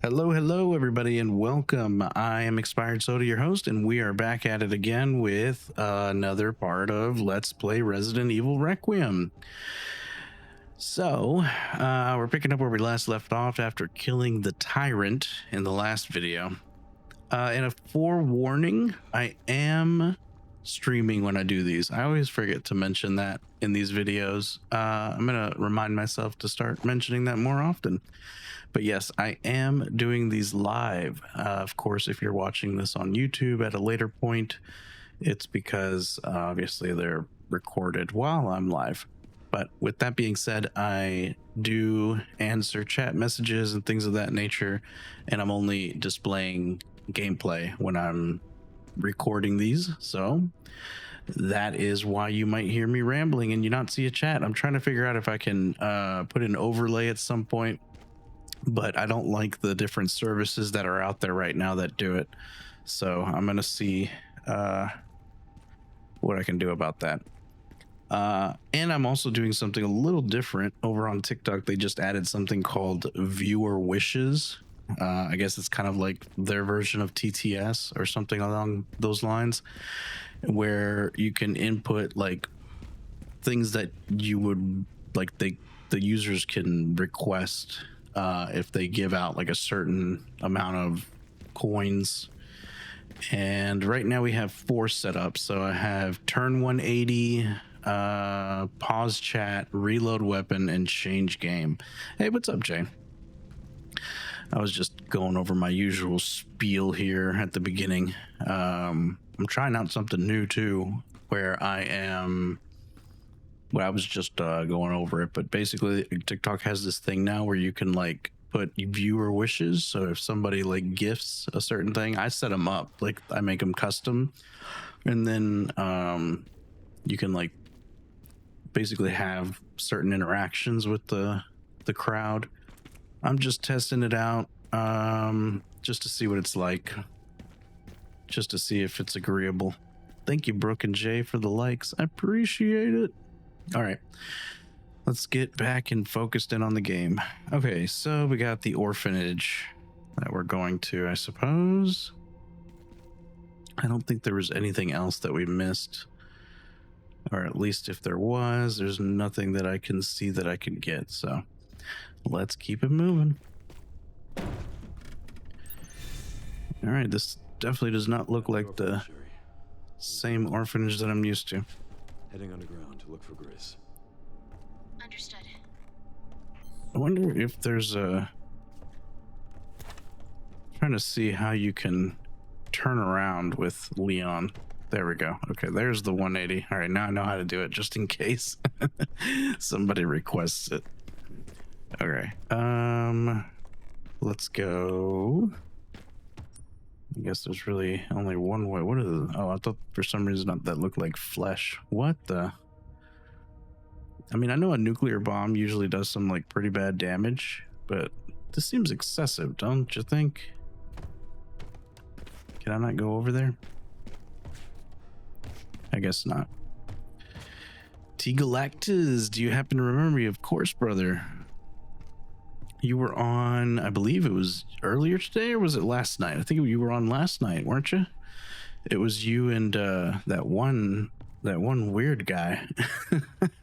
Hello, everybody, and welcome. I am Expired Soda, your host, and we are back at it again with another part of Let's Play Resident Evil Requiem. So, we're picking up where we last left off after killing the tyrant in the last video. And a forewarning, I am streaming when I do these. I always forget to mention that in these videos. I'm going to remind myself to start mentioning that more often. But yes, I am doing these live. Of course, if you're watching this on YouTube at a later point, it's because obviously they're recorded while I'm live. But with that being said, I do answer chat messages and things of that nature, and I'm only displaying gameplay when I'm recording these. So that is why you might hear me rambling and you not see a chat. I'm trying to figure out if I can put an overlay at some point, but I don't like the different services that are out there right now that do it. So I'm going to see what I can do about that. And I'm also doing something a little different over on TikTok. They just added something called viewer wishes. I guess it's kind of like their version of TTS or something along those lines, where you can input like things that you would like the users can request if they give out like a certain amount of coins. And right now we have 4 set up. So I have turn 180, pause chat, reload weapon, and change game. Hey, what's up, Jay? I was just going over my usual spiel here at the beginning. I'm trying out something new too, where I was just going over it, but basically TikTok has this thing now where you can like put viewer wishes. So if somebody like gifts a certain thing, I set them up, like I make them custom, and then you can like basically have certain interactions with the crowd. I'm just testing it out, just to see what it's like, just to see if it's agreeable. Thank you, Brooke and Jay, for the likes. I appreciate it. All right, let's get back and focused in on the game. Okay, so we got the orphanage that we're going to, I suppose. I don't think there was anything else that we missed, or at least if there was, there's nothing that I can see that I can get. So let's keep it moving. All right, this definitely does not look like the same orphanage that I'm used to. Heading underground to look for Grace. Understood. I wonder if there's a... trying to see how you can turn around with Leon. There we go. Okay, there's the 180. All right, now I know how to do it, just in case somebody requests it. Okay, let's go. I guess there's really only one way. What is it? Oh, I thought for some reason that looked like flesh. What the? I mean, I know a nuclear bomb usually does some like pretty bad damage, but this seems excessive, don't you think? Can I not go over there? I guess not. T Galactus, do you happen to remember me? Of course, brother. You were on, I believe it was earlier today, or was it last night? I think you were on last night, weren't you? It was you and that one weird guy.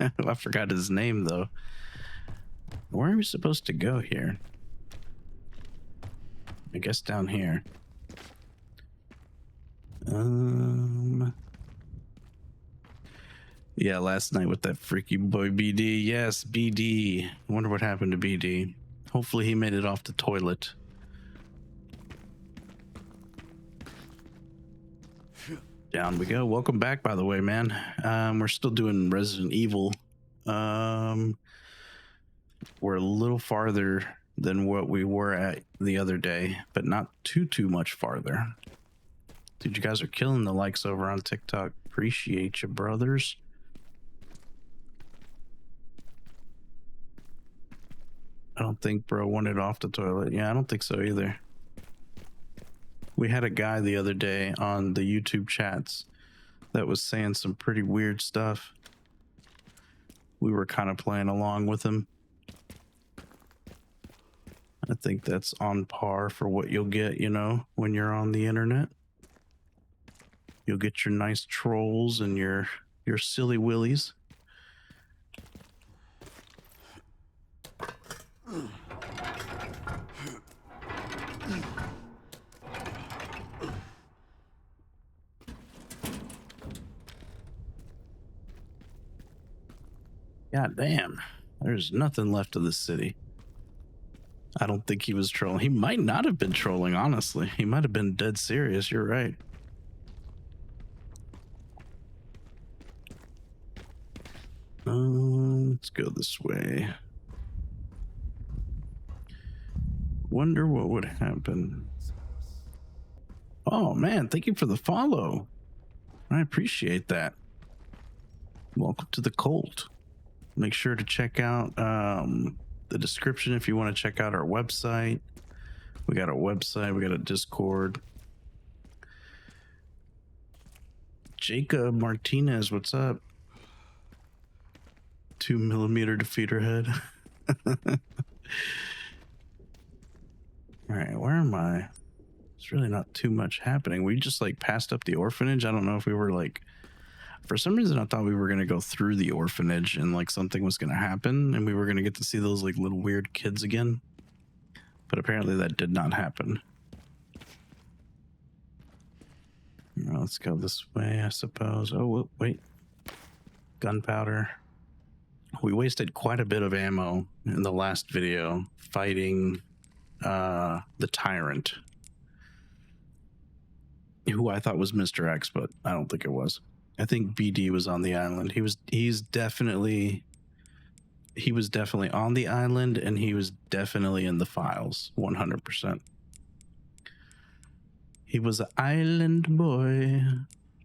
I forgot his name though. Where are we supposed to go here? I guess down here. Yeah, last night with that freaky boy BD. Yes, BD. I wonder what happened to BD. Hopefully he made it off the toilet. Down we go. Welcome back, by the way, man. We're still doing Resident Evil. We're a little farther than what we were at the other day, but not too much farther. Dude, you guys are killing the likes over on TikTok. Appreciate you, brothers. I don't think bro wanted off the toilet. Yeah, I don't think so either. We had a guy the other day on the YouTube chats that was saying some pretty weird stuff. We were kind of playing along with him. I think that's on par for what you'll get, you know, when you're on the internet. You'll get your nice trolls and your silly willies. God damn, there's nothing left of the city. I don't think he was trolling. He might not have been trolling, honestly. He might have been dead serious. You're right. Let's go this way. Wonder what would happen. Oh man, thank you for the follow. I appreciate that. Welcome to the cult. Make sure to check out the description if you want to check out our website. We got a website, we got a Discord. Jacob Martinez, what's up? 2mm defeater head. All right, where am I? It's really not too much happening. We just like passed up the orphanage. I don't know if we were like, for some reason I thought we were gonna go through the orphanage and like something was gonna happen and we were gonna get to see those like little weird kids again. But apparently that did not happen. Well, let's go this way, I suppose. Oh, wait. Gunpowder. We wasted quite a bit of ammo in the last video fighting the tyrant, who I thought was Mr. X, but I don't think it was. I think BD was on the island. He was definitely on the island, and he was definitely in the files 100%. He was an island boy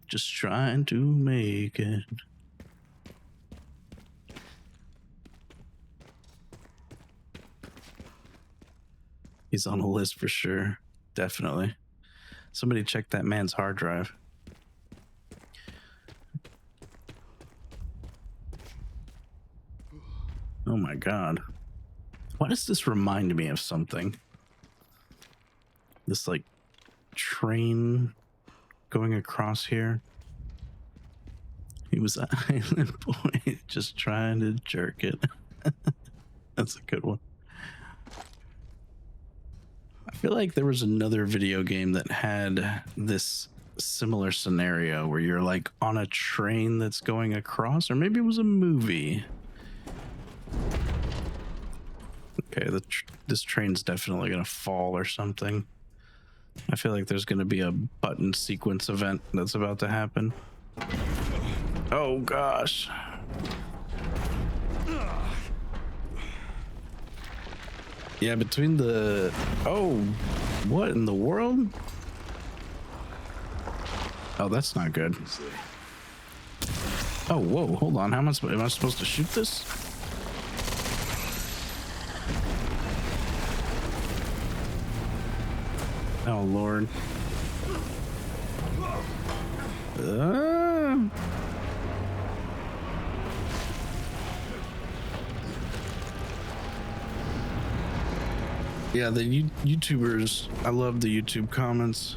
just trying to make it. He's on a list for sure. Definitely. Somebody check that man's hard drive. Oh my god. Why does this remind me of something? This like train going across here. He was an island boy just trying to jerk it. That's a good one. I feel like there was another video game that had this similar scenario where you're like on a train that's going across, or maybe it was a movie. Okay, this train's definitely gonna fall or something. I feel like there's gonna be a button sequence event that's about to happen. Oh gosh. Yeah, between the... Oh, what in the world? Oh, that's not good. Oh, whoa, hold on. How am I supposed to shoot this? Oh, Lord. Yeah, the YouTubers, I love the YouTube comments.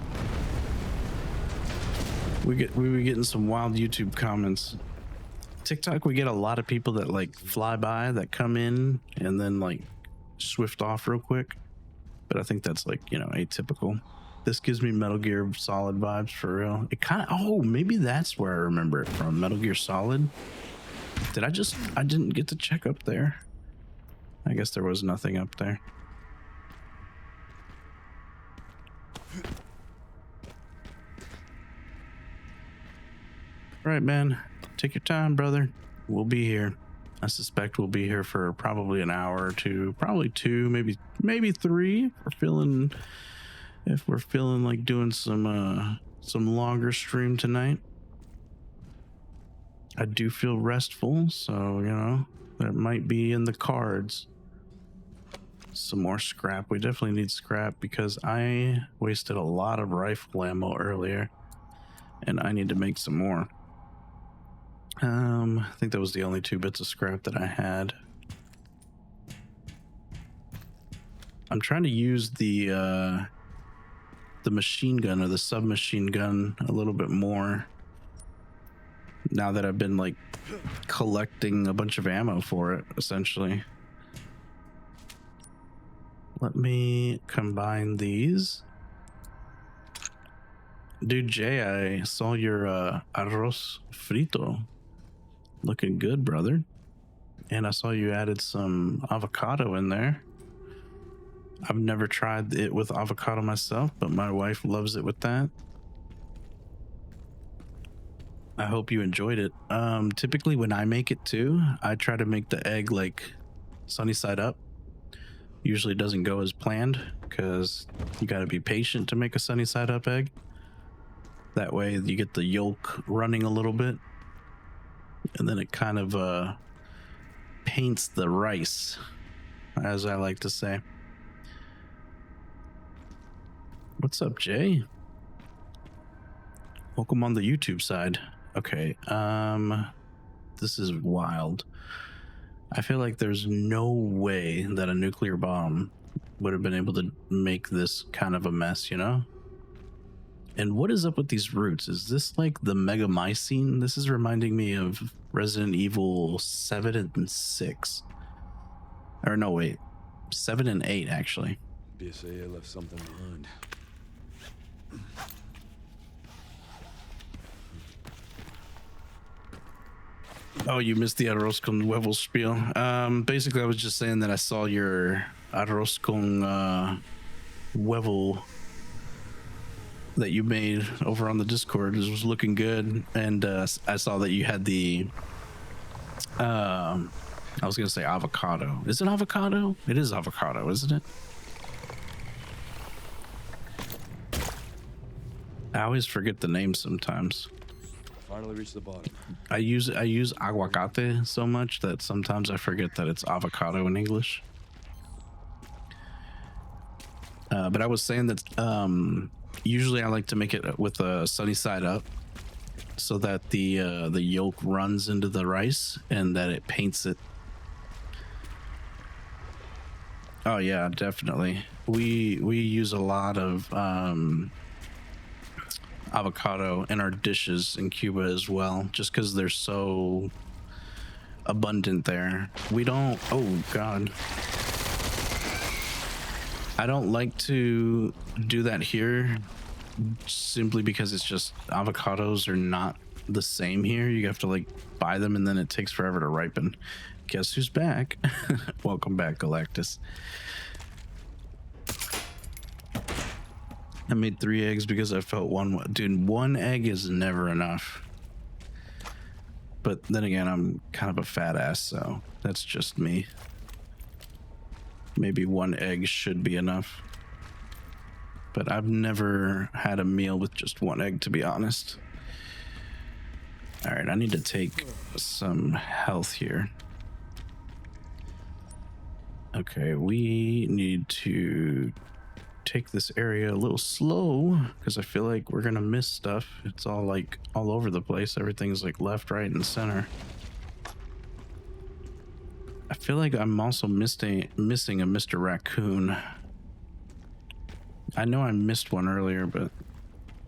We be getting some wild YouTube comments. TikTok, we get a lot of people that like fly by, that come in and then like swift off real quick. But I think that's like, you know, atypical. This gives me Metal Gear Solid vibes for real. It kind of, oh, maybe that's where I remember it from. Metal Gear Solid. I didn't get to check up there. I guess there was nothing up there. Right, man. Take your time, brother. We'll be here. I suspect we'll be here for probably an hour or two, probably two, maybe three. If we're feeling like doing some longer stream tonight. I do feel restful, so you know that might be in the cards. Some more scrap. We definitely need scrap because I wasted a lot of rifle ammo earlier, and I need to make some more. I think that was the only 2 bits of scrap that I had. I'm trying to use the machine gun or the submachine gun a little bit more now that I've been like collecting a bunch of ammo for it, essentially. Let me combine these. Dude, Jay, I saw your arroz frito. Looking good, brother. And I saw you added some avocado in there. I've never tried it with avocado myself, but my wife loves it with that. I hope you enjoyed it. Typically when I make it too, I try to make the egg like sunny side up. Usually doesn't go as planned because you got to be patient to make a sunny side up egg. That way you get the yolk running a little bit, and then it kind of paints the rice, as I like to say. What's up, Jay? Welcome on the YouTube side. Okay, this is wild. I feel like there's no way that a nuclear bomb would have been able to make this kind of a mess, you know? And what is up with these roots? Is this like the megamycene? This is reminding me of Resident Evil 7 and 6. Or no, wait. 7 and 8, actually. BSAA left something behind. Oh, you missed the arroz con huevo spiel. Basically, I was just saying that I saw your arroz con huevo that you made over on the Discord. It was looking good, and I saw that you had the I was gonna say avocado. Is it avocado? It is avocado, isn't it? I always forget the name sometimes. Finally reached the bottom. I use aguacate so much that sometimes I forget that it's avocado in English. But I was saying that usually I like to make it with a sunny side up, so that the yolk runs into the rice and that it paints it. Oh yeah, definitely. We use a lot of avocado in our dishes in Cuba as well, just because they're so abundant there. We don't, oh god, I don't like to do that here simply because it's just avocados are not the same here. You have to like buy them and then it takes forever to ripen. Guess who's back? Welcome back, Galactus. I made 3 eggs because I felt one. Dude, 1 egg is never enough. But then again, I'm kind of a fat ass, so that's just me. Maybe 1 egg should be enough. But I've never had a meal with just 1 egg, to be honest. All right, I need to take some health here. Okay, we need to take this area a little slow because I feel like we're gonna miss stuff. It's all like all over the place. Everything's like left, right, and center. I feel like I'm also missing a Mr. Raccoon. I know I missed one earlier, but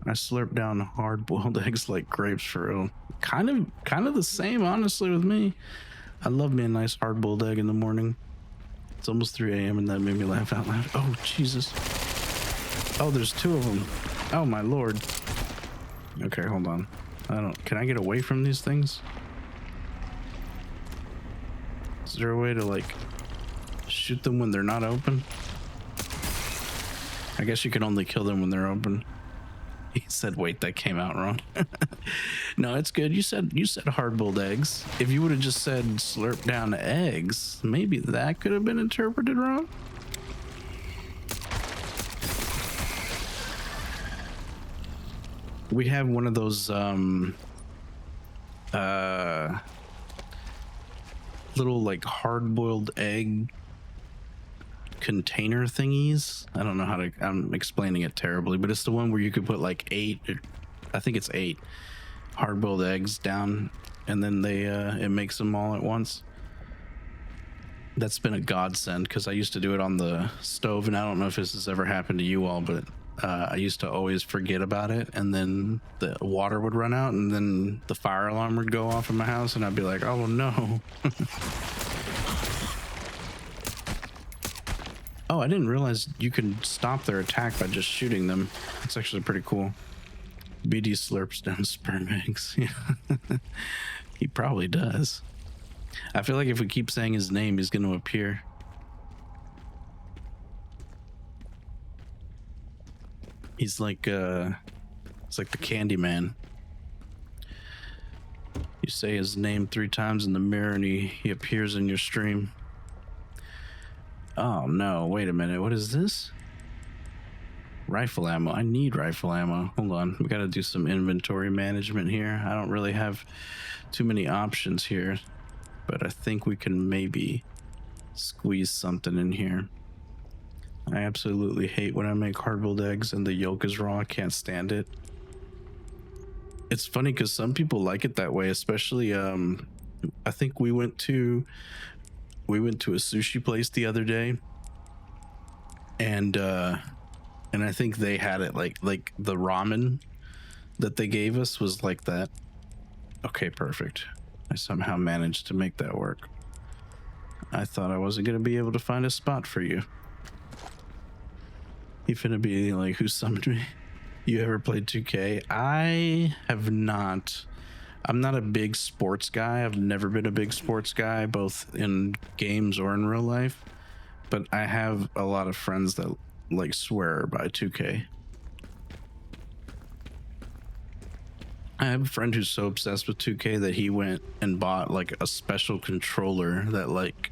I slurped down hard-boiled eggs like grapes for real. Kind of the same, honestly, with me. I love me a nice hard-boiled egg in the morning. It's almost 3 a.m. and that made me laugh out loud. Oh, Jesus. Oh, there's 2 of them. Oh, my lord. Okay, hold on. Can I get away from these things? Is there a way to, like, shoot them when they're not open? I guess you can only kill them when they're open. He said, wait, that came out wrong. No, it's good. You said hard-boiled eggs. If you would have just said slurp down eggs, maybe that could have been interpreted wrong. We have one of those little like hard-boiled egg container thingies. I don't know how to, I'm explaining it terribly, but it's the one where you could put like 8, I think it's 8 hard-boiled eggs down, and then they it makes them all at once. That's been a godsend because I used to do it on the stove, and I don't know if this has ever happened to you all, but I used to always forget about it, and then the water would run out, and then the fire alarm would go off in my house, and I'd be like, oh no. Oh, I didn't realize you can stop their attack by just shooting them. That's actually pretty cool. BD slurps down sperm eggs. Yeah. He probably does. I feel like if we keep saying his name, he's going to appear. He's like it's like the Candyman. You say his name 3 times in the mirror and he appears in your stream. Oh no, wait a minute. What is this? Rifle ammo. I need rifle ammo. Hold on. We got to do some inventory management here. I don't really have too many options here, but I think we can maybe squeeze something in here. I absolutely hate when I make hard-boiled eggs and the yolk is raw. I can't stand it. It's funny because some people like it that way, especially I think we went to a sushi place the other day, and I think they had it like the ramen that they gave us was like that. Okay, perfect. I somehow managed to make that work. I thought I wasn't gonna be able to find a spot for you. You finna be like, who summoned me? You ever played 2K? I have not. I'm not a big sports guy. I've never been a big sports guy, both in games or in real life. But I have a lot of friends that like swear by 2K. I have a friend who's so obsessed with 2K that he went and bought like a special controller that, like,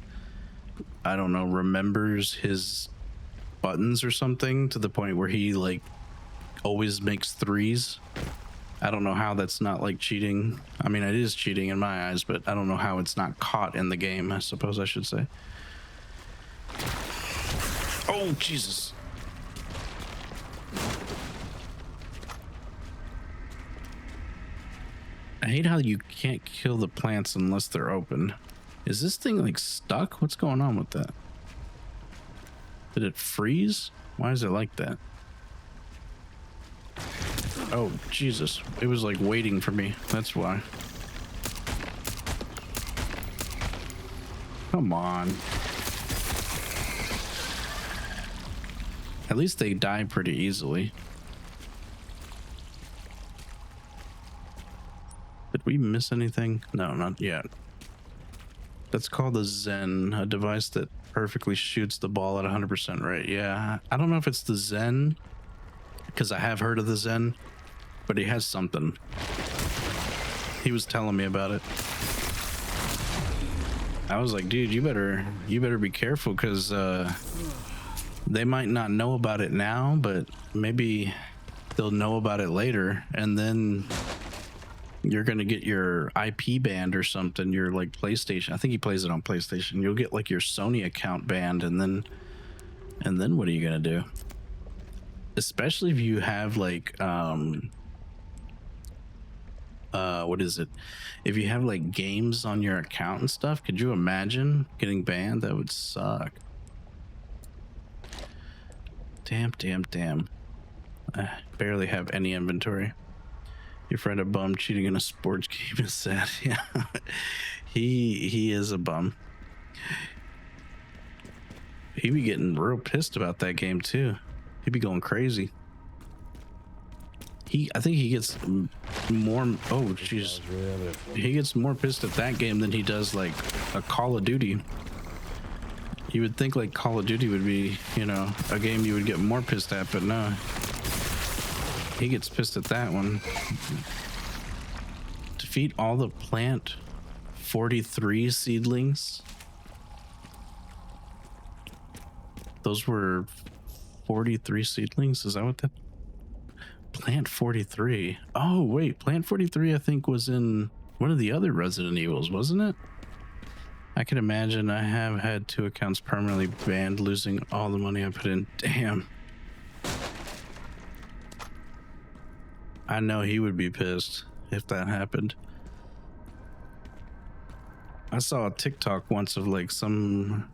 I don't know, remembers his buttons or something to the point where he like always makes threes. I don't know how that's not like cheating. I mean, it is cheating in my eyes, but I don't know how it's not caught in the game, I suppose I should say. Oh, Jesus. I hate how you can't kill the plants unless they're open. Is this thing like stuck? What's going on with that? Did it freeze? Why is it like that? Oh, Jesus. It was like waiting for me. That's why. Come on. At least they die pretty easily. Did we miss anything? No, not yet. That's called a Zen, a device that perfectly shoots the ball at 100% rate. Yeah, I don't know if it's the Zen, because I have heard of the Zen, but he has something. He was telling me about it. I was like, dude, you better be careful, because they might not know about it now, but maybe they'll know about it later, and then you're gonna get your IP banned or something. Your like PlayStation. I think he plays it on PlayStation. You'll get like your Sony account banned, and then what are you gonna do? Especially if you have like what is it? If you have like games on your account and stuff, could you imagine getting banned? That would suck. Damn. I barely have any inventory. Your friend a bum cheating in a sports game is sad. Yeah, he is a bum. He be getting real pissed about that game too. He be going crazy. I think he gets more. Oh, jeez. He gets more pissed at that game than he does like a Call of Duty. You would think like Call of Duty would be, you know, a game you would get more pissed at, but no. He gets pissed at that one. Defeat all the plant 43 seedlings. Those were 43 seedlings? Is that what that? Plant 43. Oh, wait. Plant 43, I think, was in one of the other Resident Evils, wasn't it? I can imagine. I have had 2 accounts permanently banned, losing all the money I put in. Damn. I know he would be pissed if that happened. I saw a TikTok once of like some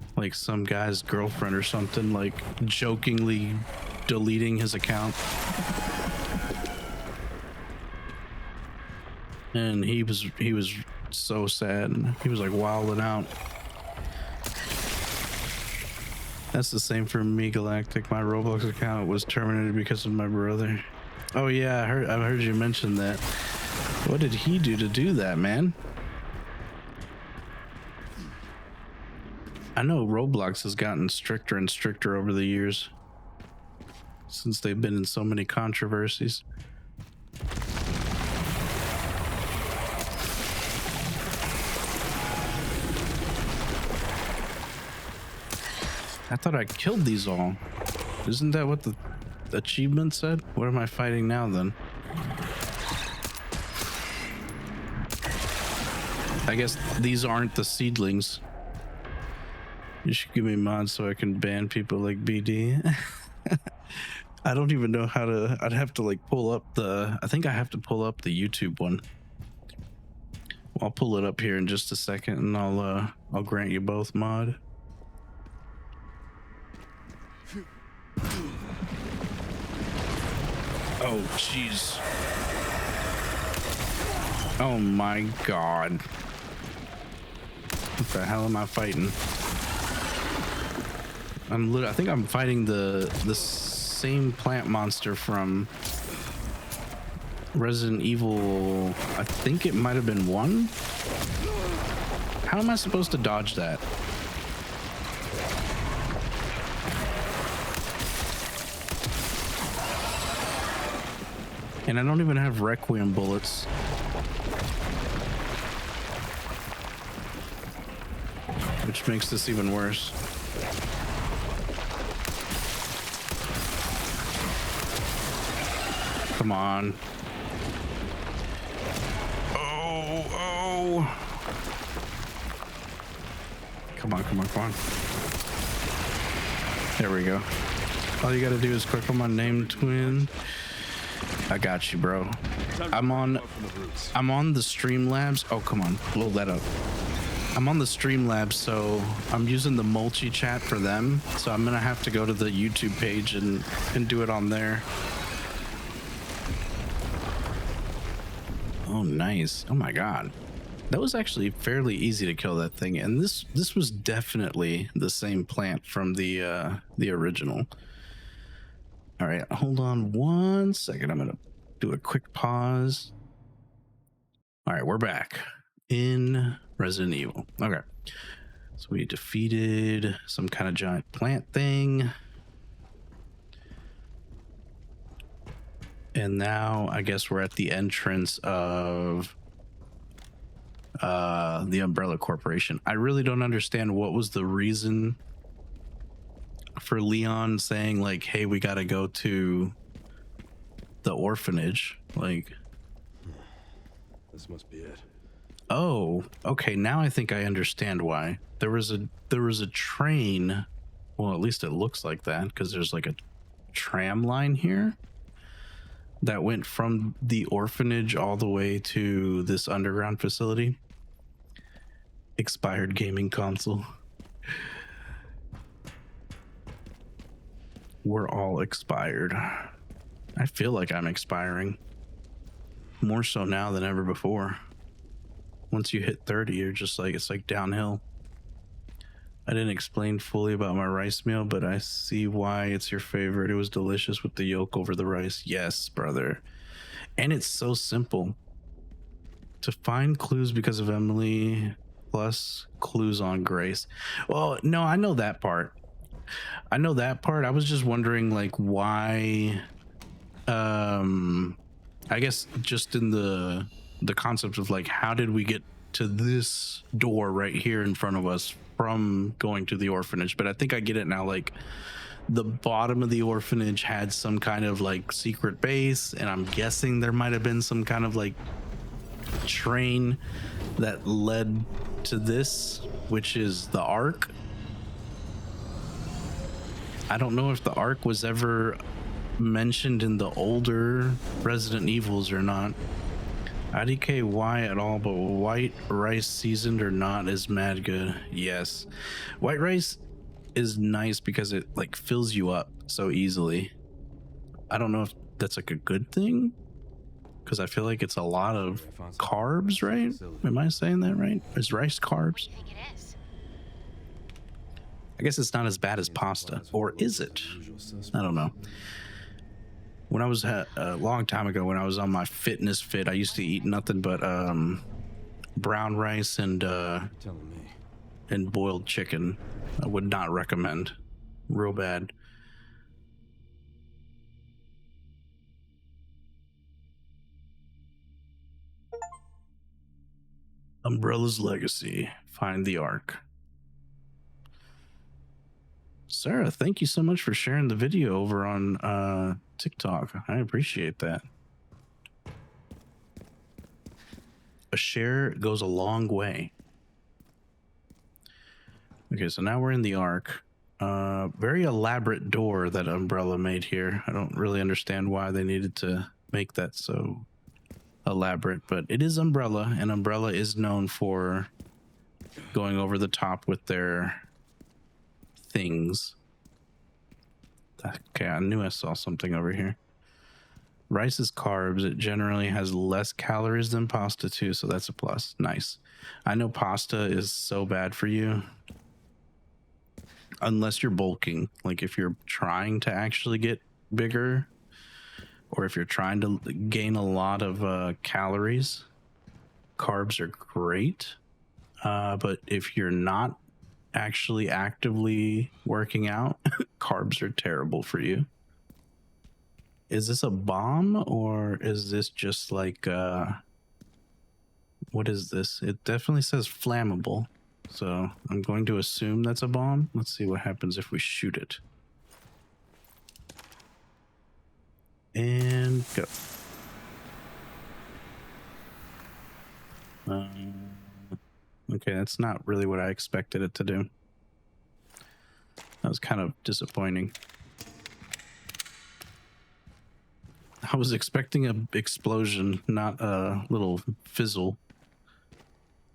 guy's girlfriend or something like jokingly deleting his account. And he was so sad. He was like wilding out. That's the same for me, Galactic. My Roblox account was terminated because of my brother. Oh yeah, I heard you mention that. What did he do to do that, man? I know Roblox has gotten stricter and stricter over the years since they've been in so many controversies. I thought I killed these all. Isn't that what the achievement said? What am I fighting now then? I guess these aren't the seedlings. You should give me mods so I can ban people like BD. I don't even know how to. I'd have to like pull up the. I think I have to pull up the YouTube one. I'll pull it up here in just a second, and I'll grant you both mod. Oh jeez. Oh my god. What the hell am I fighting? I think I'm fighting the same plant monster from Resident Evil. I think it might have been 1. How am I supposed to dodge that? And I don't even have Requiem bullets. Which makes this even worse. Come on. Oh. Come on. There we go. All you gotta do is click on my name twin. I got you, bro. I'm on the Streamlabs. Oh, come on. Blow that up. I'm on the Streamlabs, so I'm using the multi chat for them. So I'm gonna have to go to the YouTube page and do it on there. Oh, nice. Oh my god. That was actually fairly easy to kill that thing. And this was definitely the same plant from the original. All right, hold on 1 second. I'm gonna do a quick pause. All right, we're back in Resident Evil. Okay, so we defeated some kind of giant plant thing. And now I guess we're at the entrance of the Umbrella Corporation. I really don't understand what was the reason for Leon saying like, hey, we gotta go to the orphanage. Like, this must be it. Oh, okay, now I think I understand why. There was a train, well, at least it looks like that, because there's like a tram line here that went from the orphanage all the way to this underground facility. Expired gaming console. We're all expired. I feel like I'm expiring. More so now than ever before. Once you hit 30, you're just like, it's like downhill. I didn't explain fully about my rice meal, but I see why it's your favorite. It was delicious with the yolk over the rice. Yes, brother. And it's so simple. To find clues because of Emily plus clues on Grace. Well, no, I know that part. I was just wondering like why I guess just in the concept of like how did we get to this door right here in front of us from going to the orphanage. But I think I get it now. Like the bottom of the orphanage had some kind of like secret base, and I'm guessing there might have been some kind of like train that led to this, which is the Ark. I don't know if the Ark was ever mentioned in the older Resident Evils or not. IDKY at all, but white rice seasoned or not is mad good. Yes. White rice is nice because it like fills you up so easily. I don't know if that's like a good thing, because I feel like it's a lot of carbs, right? Am I saying that right? Is rice carbs? What do you think it is? I guess it's not as bad as pasta, or is it? I don't know. When I was a long time ago, when I was on my fitness fit, I used to eat nothing but brown rice and Telling me. boiled chicken. I would not recommend. Real bad. Umbrella's legacy. Find the Ark. Sarah, thank you so much for sharing the video over on TikTok. I appreciate that. A share goes a long way. Okay, so now we're in the Ark. Very elaborate door that Umbrella made here. I don't really understand why they needed to make that so elaborate, but it is Umbrella, and Umbrella is known for going over the top with their things. Okay, I knew I saw something over here. Rice is carbs. It generally has less calories than pasta too, so that's a plus. Nice. I know pasta is so bad for you unless you're bulking. Like if you're trying to actually get bigger, or if you're trying to gain a lot of calories, carbs are great. But if you're not actually actively working out, carbs are terrible for you. Is this a bomb, or is this just like what is this? It definitely says flammable, so I'm going to assume that's a bomb. Let's see what happens if we shoot it. And go. Okay, that's not really what I expected it to do. That was kind of disappointing. I was expecting an explosion, not a little fizzle.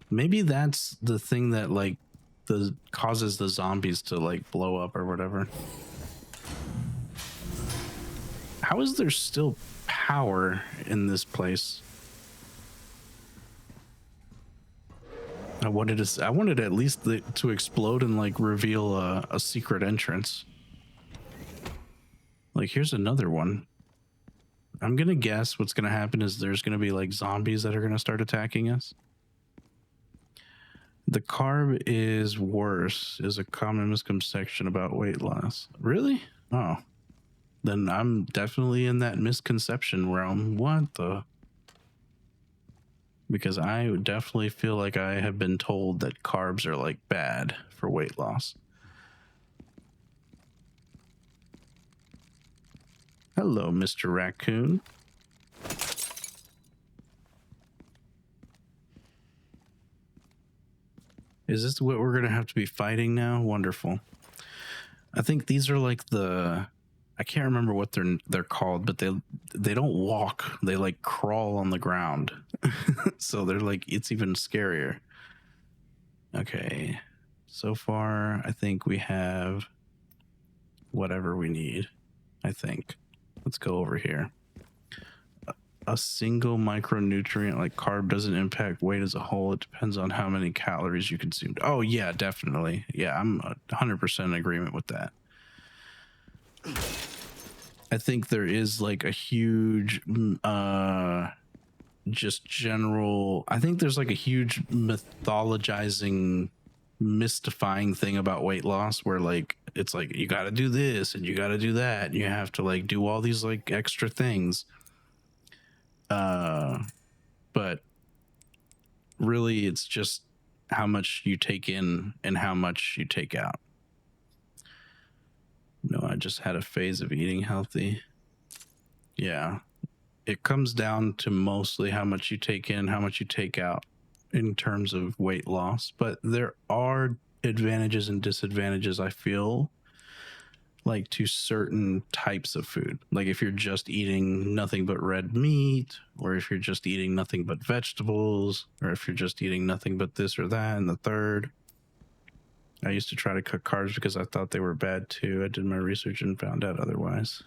Maybe that's the thing that like causes the zombies to like blow up or whatever. How is there still power in this place? I wanted at least to explode and like reveal a secret entrance. Like here's another one. I'm gonna guess what's gonna happen is there's gonna be like zombies that are gonna start attacking us. The carb is worse is a common misconception about weight loss. Really? Oh, then I'm definitely in that misconception realm. What the? Because I definitely feel like I have been told that carbs are like bad for weight loss. Hello, Mr. Raccoon. Is this what we're going to have to be fighting now? Wonderful. I think these are like I can't remember what they're called, but they don't walk. They like crawl on the ground. So they're like, it's even scarier. Okay. So far, I think we have whatever we need. I think. Let's go over here. A single micronutrient like carb doesn't impact weight as a whole. It depends on how many calories you consumed. Oh yeah, definitely. Yeah, I'm 100% in agreement with that. I think there is like a huge just general, I think there's like a huge mythologizing, mystifying thing about weight loss where like it's like you got to do this and you got to do that and you have to like do all these like extra things, but really it's just how much you take in and how much you take out. No, I just had a phase of eating healthy. Yeah, it comes down to mostly how much you take in, how much you take out in terms of weight loss, but there are advantages and disadvantages I feel like to certain types of food. Like if you're just eating nothing but red meat, or if you're just eating nothing but vegetables, or if you're just eating nothing but this or that and the third. I used to try to cook carbs because I thought they were bad too. I did my research and found out otherwise.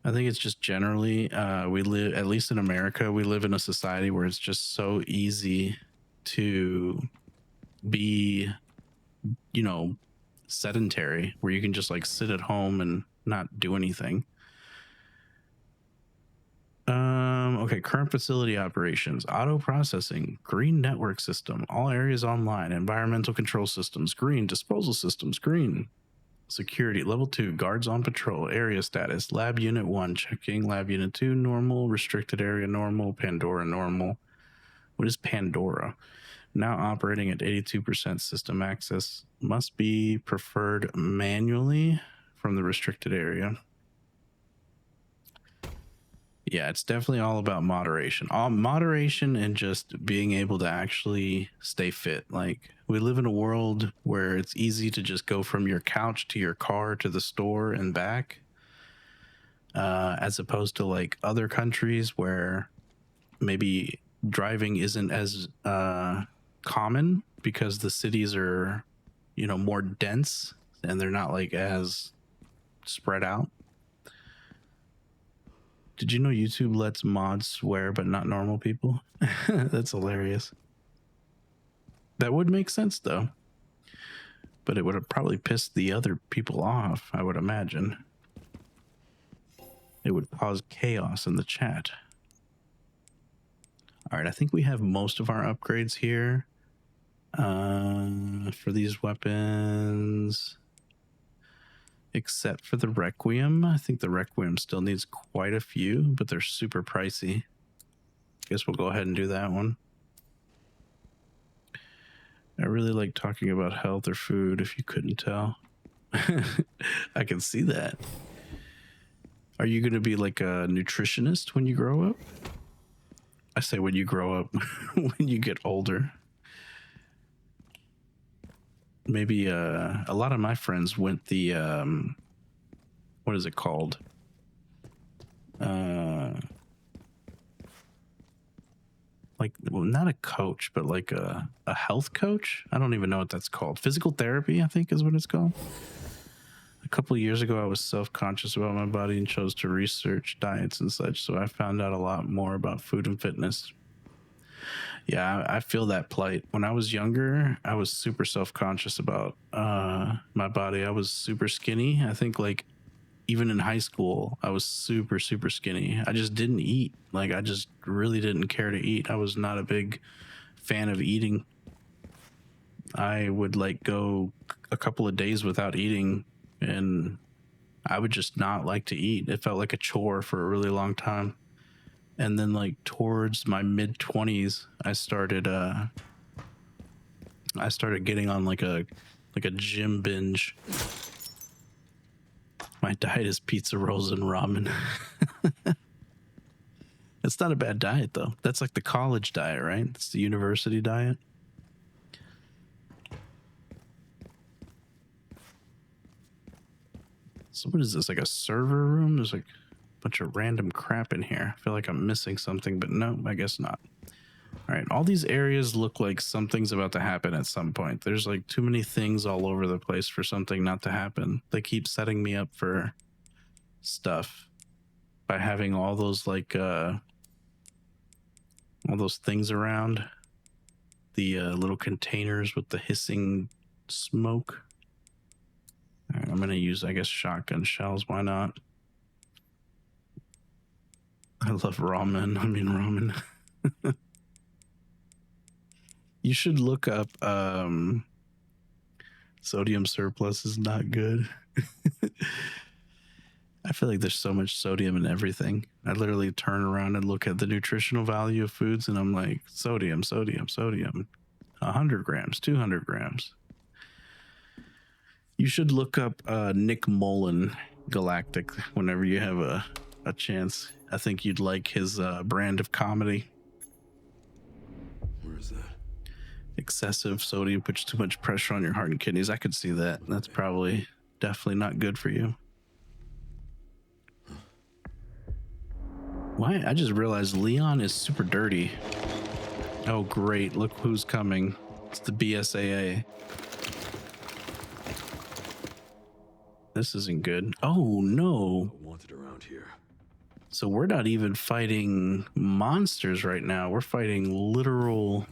I think it's just generally, we live, at least in America, we live in a society where it's just so easy to be, you know, sedentary, where you can just like sit at home and not do anything. Okay, current facility operations, auto processing, green network system, all areas online, environmental control systems, green disposal systems, green security, level 2, guards on patrol, area status, lab unit 1, checking, lab unit 2, normal, restricted area normal, Pandora normal. What is Pandora? Now operating at 82% system access, must be preferred manually from the restricted area. Yeah, it's definitely all about moderation. Moderation and just being able to actually stay fit. Like, we live in a world where it's easy to just go from your couch to your car to the store and back, as opposed to like other countries where maybe driving isn't as common because the cities are, you know, more dense and they're not like as spread out. Did you know YouTube lets mods swear but not normal people? That's hilarious. That would make sense though. But it would have probably pissed the other people off, I would imagine. It would cause chaos in the chat. All right, I think we have most of our upgrades here. For these weapons, except for the Requiem. I think the Requiem still needs quite a few, but they're super pricey. Guess we'll go ahead and do that one. I really like talking about health or food, if you couldn't tell. I can see that. Are you going to be like a nutritionist when you grow up? I say when you grow up, when you get older. Maybe a lot of my friends went the what is it called? Like, well, not a coach, but like a health coach. I don't even know what that's called. Physical therapy, I think, is what it's called. A couple of years ago, I was self-conscious about my body and chose to research diets and such. So I found out a lot more about food and fitness. Yeah, I feel that plight. When I was younger, I was super self-conscious about my body. I was super skinny. I think like even in high school, I was super, super skinny. I just didn't eat. Like, I just really didn't care to eat. I was not a big fan of eating. I would like go a couple of days without eating and I would just not like to eat. It felt like a chore for a really long time. And then like towards my mid 20s, I started getting on like a gym binge. My diet is pizza rolls and ramen. It's not a bad diet though. That's like the college diet, right? It's the university diet. So what is this, like a server room? There's like a bunch of random crap in here. I feel like I'm missing something, but no, I guess not. All right, all these areas look like something's about to happen at some point. There's like too many things all over the place for something not to happen. They keep setting me up for stuff by having all those like all those things around. The little containers with the hissing smoke. All right, I'm gonna use, I guess, shotgun shells. Why not? I love ramen. I mean ramen. You should look up sodium surplus is not good. I feel like there's so much sodium in everything. I literally turn around and look at the nutritional value of foods and I'm like, sodium, sodium, sodium. 100 grams, 200 grams. You should look up Nick Mullen Galactic whenever you have a chance. I think you'd like his brand of comedy. Where is that? Excessive sodium puts too much pressure on your heart and kidneys. I could see that. That's probably Definitely not good for you. Why? I just realized Leon is super dirty. Oh, great. Look who's coming. It's the BSAA. This isn't good. Oh, no. Wanted around here. So we're not even fighting monsters right now. We're fighting literal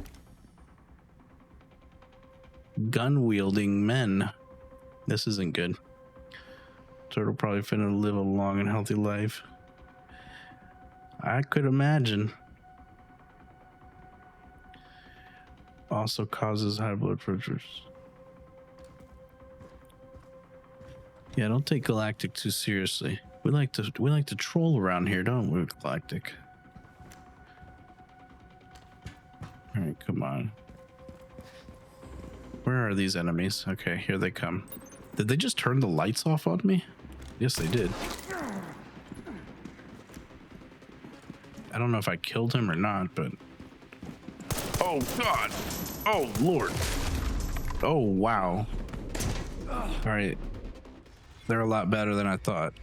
gun-wielding men. This isn't good. Turtle probably finna live a long and healthy life. I could imagine. Also causes high blood pressures. Yeah, don't take Galactic too seriously. We like to troll around here, don't we, Galactic? All right, come on. Where are these enemies? Okay, here they come. Did they just turn the lights off on me? Yes, they did. I don't know if I killed him or not, but... Oh, God! Oh, Lord! Oh, wow. All right. They're a lot better than I thought.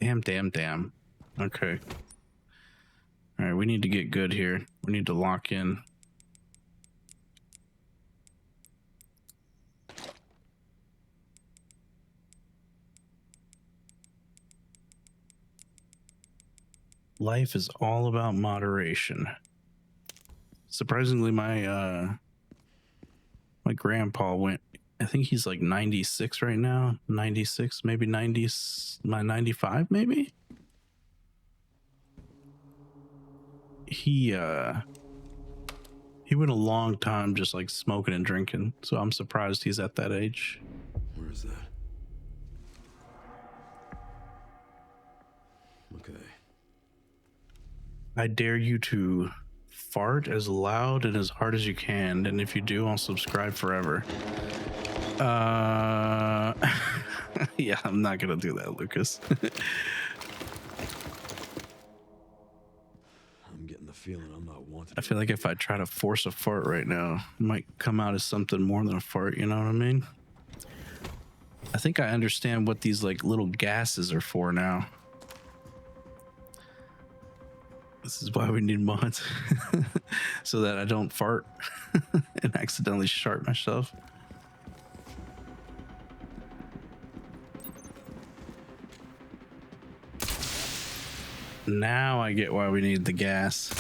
Damn, damn, damn. Okay. All right, we need to get good here. We need to lock in. Life is all about moderation. Surprisingly, my grandpa went, I think he's like 96 right now. 96, maybe 90, 95 maybe? He went a long time just like smoking and drinking, so I'm surprised he's at that age. Where is that? Okay. I dare you to fart as loud and as hard as you can, and if you do, I'll subscribe forever. Yeah, I'm not gonna do that, Lucas. I'm getting the feeling I'm not wanted. I feel like if I try to force a fart right now, it might come out as something more than a fart, you know what I mean? I think I understand what these like little gases are for now. This is why we need mods. So that I don't fart and accidentally shart myself. Now I get why we need the gas.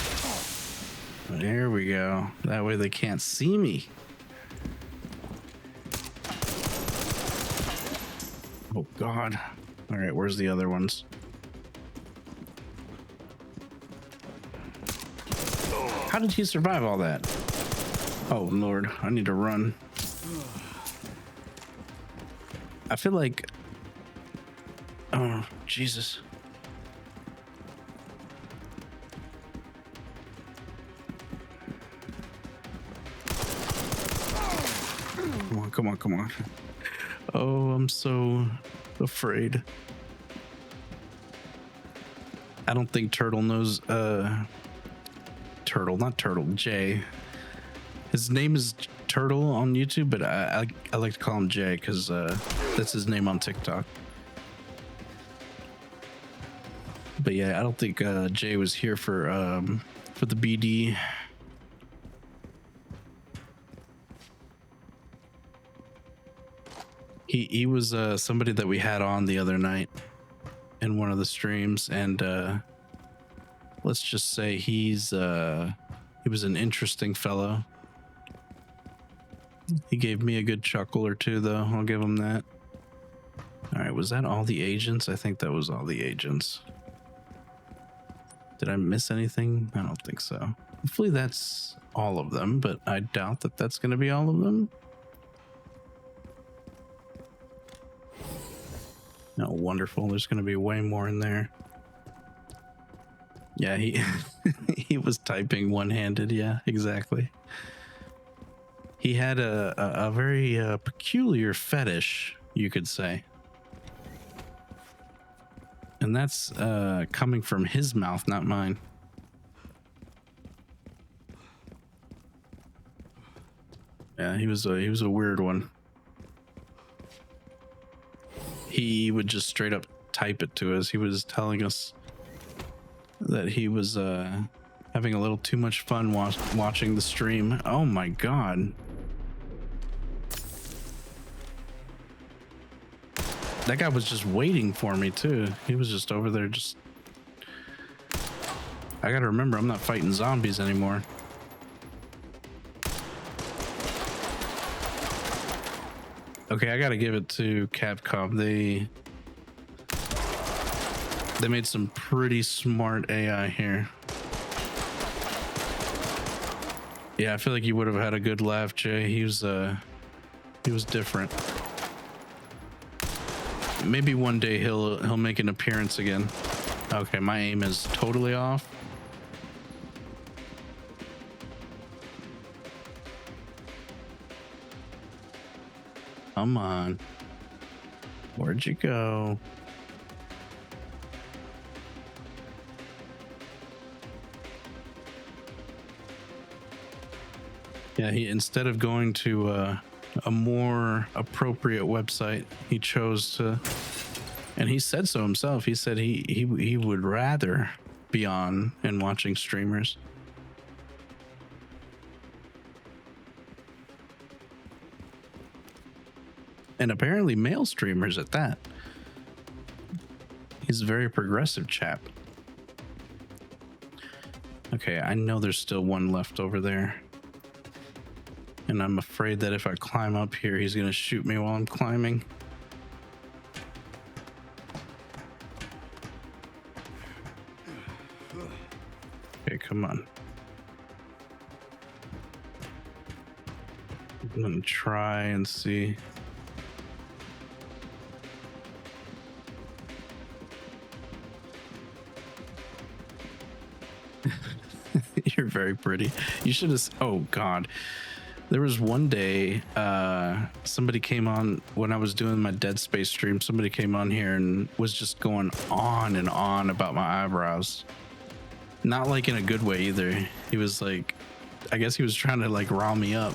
There we go. That way they can't see me. Oh God. All right, where's the other ones? How did he survive all that? Oh Lord, I need to run. I feel like, oh Jesus. Come on, come on, come on. Oh, I'm so afraid. I don't think Turtle knows, Turtle, not Turtle, Jay. His name is Turtle on YouTube, but I like to call him Jay because that's his name on TikTok. But yeah, I don't think Jay was here for the BD. He was somebody that we had on the other night in one of the streams, and let's just say he was an interesting fellow. He gave me a good chuckle or two, though. I'll give him that. All right, was that all the agents? I think that was all the agents. Did I miss anything? I don't think so. Hopefully that's all of them, but I doubt that that's going to be all of them. No, wonderful. There's going to be way more in there. Yeah, he he was typing one-handed. Yeah, exactly. He had a very peculiar fetish, you could say. And that's coming from his mouth, not mine. Yeah, he was a weird one. He would just straight up type it to us. He was telling us that he was having a little too much fun watching the stream. Oh my god. That guy was just waiting for me too. He was just over there just... I gotta remember, I'm not fighting zombies anymore. Okay, I gotta give it to Capcom. They made some pretty smart AI here. Yeah, I feel like you would have had a good laugh, Jay. He was different. Maybe one day he'll make an appearance again. Okay, my aim is totally off. Come on. Where'd you go? Yeah, he, instead of going to a more appropriate website, he chose to, and he said so himself. He said he would rather be on and watching streamers. And apparently male streamers at that. He's a very progressive chap. Okay, I know there's still one left over there. And I'm afraid that if I climb up here, he's gonna shoot me while I'm climbing. Okay, come on. I'm gonna try and see. You're very pretty. You should have... Oh god. There was one day somebody came on when I was doing my Dead Space stream. Somebody came on here and was just going on and on about my eyebrows. Not like in a good way either. He was like, I guess he was trying to like rile me up.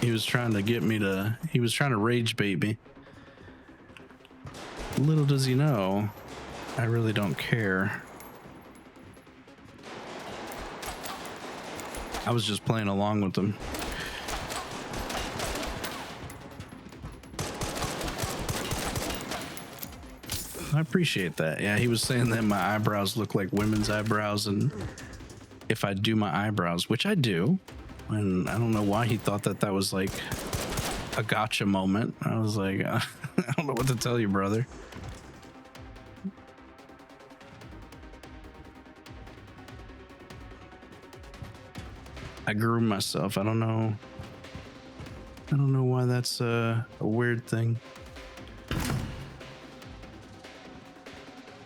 He was trying to get me to, he was trying to rage bait me. Little does he know, I really don't care. I was just playing along with them. I appreciate that. Yeah, he was saying that my eyebrows look like women's eyebrows, and if I do my eyebrows, which I do, and I don't know why he thought that that was like a gotcha moment. I was like, I don't know what to tell you, brother. I grew myself. I don't know why that's a weird thing.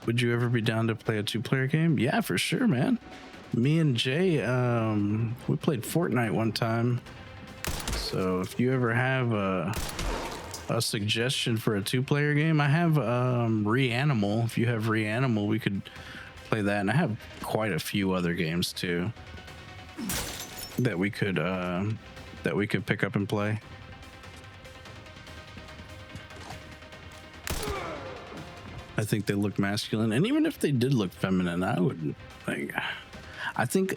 Would you ever be down to play a 2-player game? Yeah, for sure, man. Me and Jay, we played Fortnite one time. So if you ever have a suggestion for a 2-player game, I have Reanimal. If you have Reanimal, we could play that. And I have quite a few other games too that we could pick up and play. I think they look masculine, and even if they did look feminine, I would like. I think,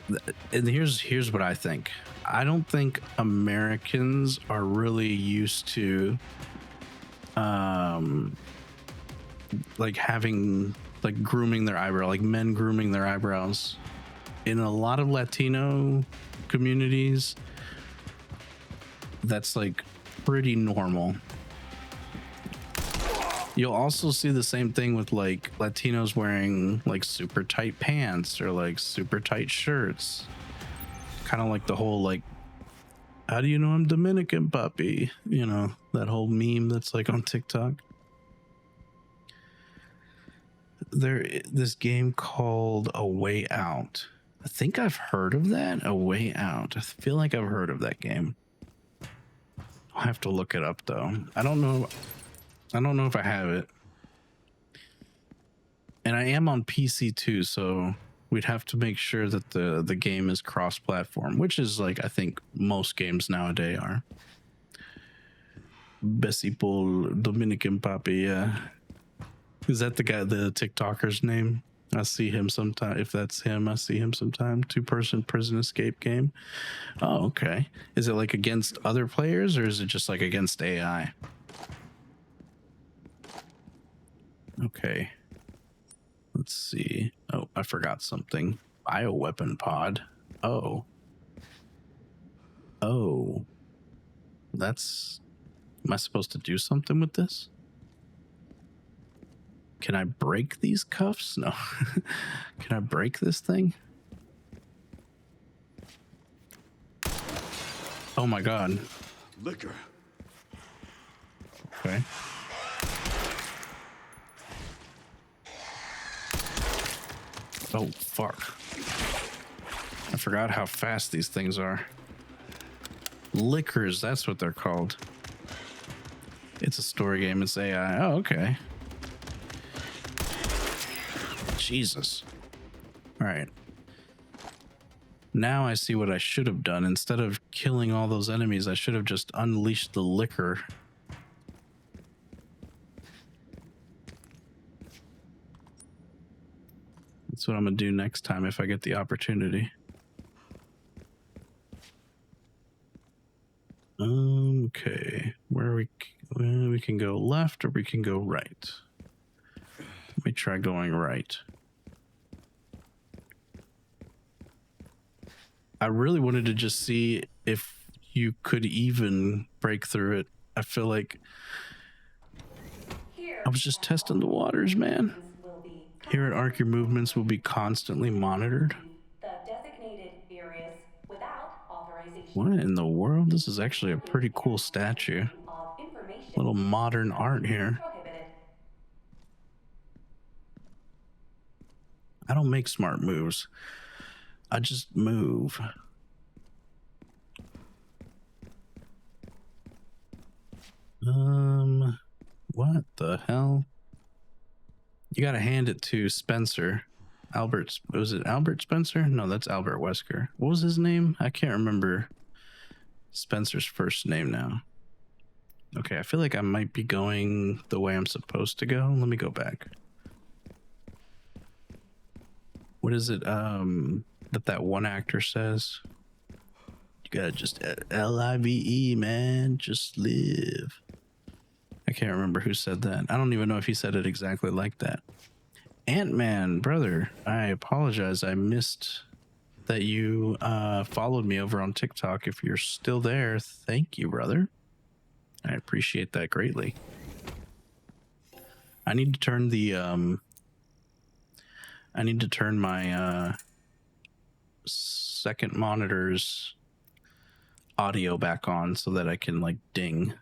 and here's what I think. I don't think Americans are really used to, like having like grooming their eyebrow, like men grooming their eyebrows. In a lot of Latino communities, that's like pretty normal. You'll also see the same thing with like Latinos wearing like super tight pants or like super tight shirts. Kind of like the whole like, how do you know I'm Dominican, puppy? You know, that whole meme that's like on TikTok. This game called A Way Out. I think I've heard of that. A Way Out. I feel like I've heard of that game. I'll have to look it up though. I don't know if I have it. And I am on PC too, so we'd have to make sure that the game is cross-platform, which is like I think most games nowadays are. Besipol Dominican Papi, yeah. Is that the guy, the TikToker's name? I see him sometime. If that's him, I see him sometime. 2-person prison escape game. Oh, okay. Is it like against other players or is it just like against AI? Okay. Let's see. Oh, I forgot something. Bioweapon pod. Oh. Oh. That's... Am I supposed to do something with this? Can I break these cuffs? No. Can I break this thing? Oh my god. Liquor. Okay. Oh, fuck. I forgot how fast these things are. Liquors, that's what they're called. It's a story game, it's AI. Oh, okay. Jesus. All right. Now I see what I should have done. Instead of killing all those enemies, I should have just unleashed the liquor. That's what I'm gonna do next time if I get the opportunity. Okay, where we can go left or we can go right. Let me try going right. I really wanted to just see if you could even break through it. I feel like I was just testing the waters, man. Here at ARK, your movements will be constantly monitored. The designated areas without authorization. What in the world? This is actually a pretty cool statue. Little modern art here. I don't make smart moves. I just move. What the hell? You gotta hand it to Spencer. Was it Albert Spencer? No, that's Albert Wesker. What was his name? I can't remember Spencer's first name now. Okay, I feel like I might be going the way I'm supposed to go. Let me go back. What is it that one actor says? You gotta just LIVE, man, just live. I can't remember who said that. I don't even know if he said it exactly like that. Ant-Man, brother, I apologize. I missed that you followed me over on TikTok. If you're still there, thank you, brother. I appreciate that greatly. I need to turn the my second monitor's audio back on so that I can like ding.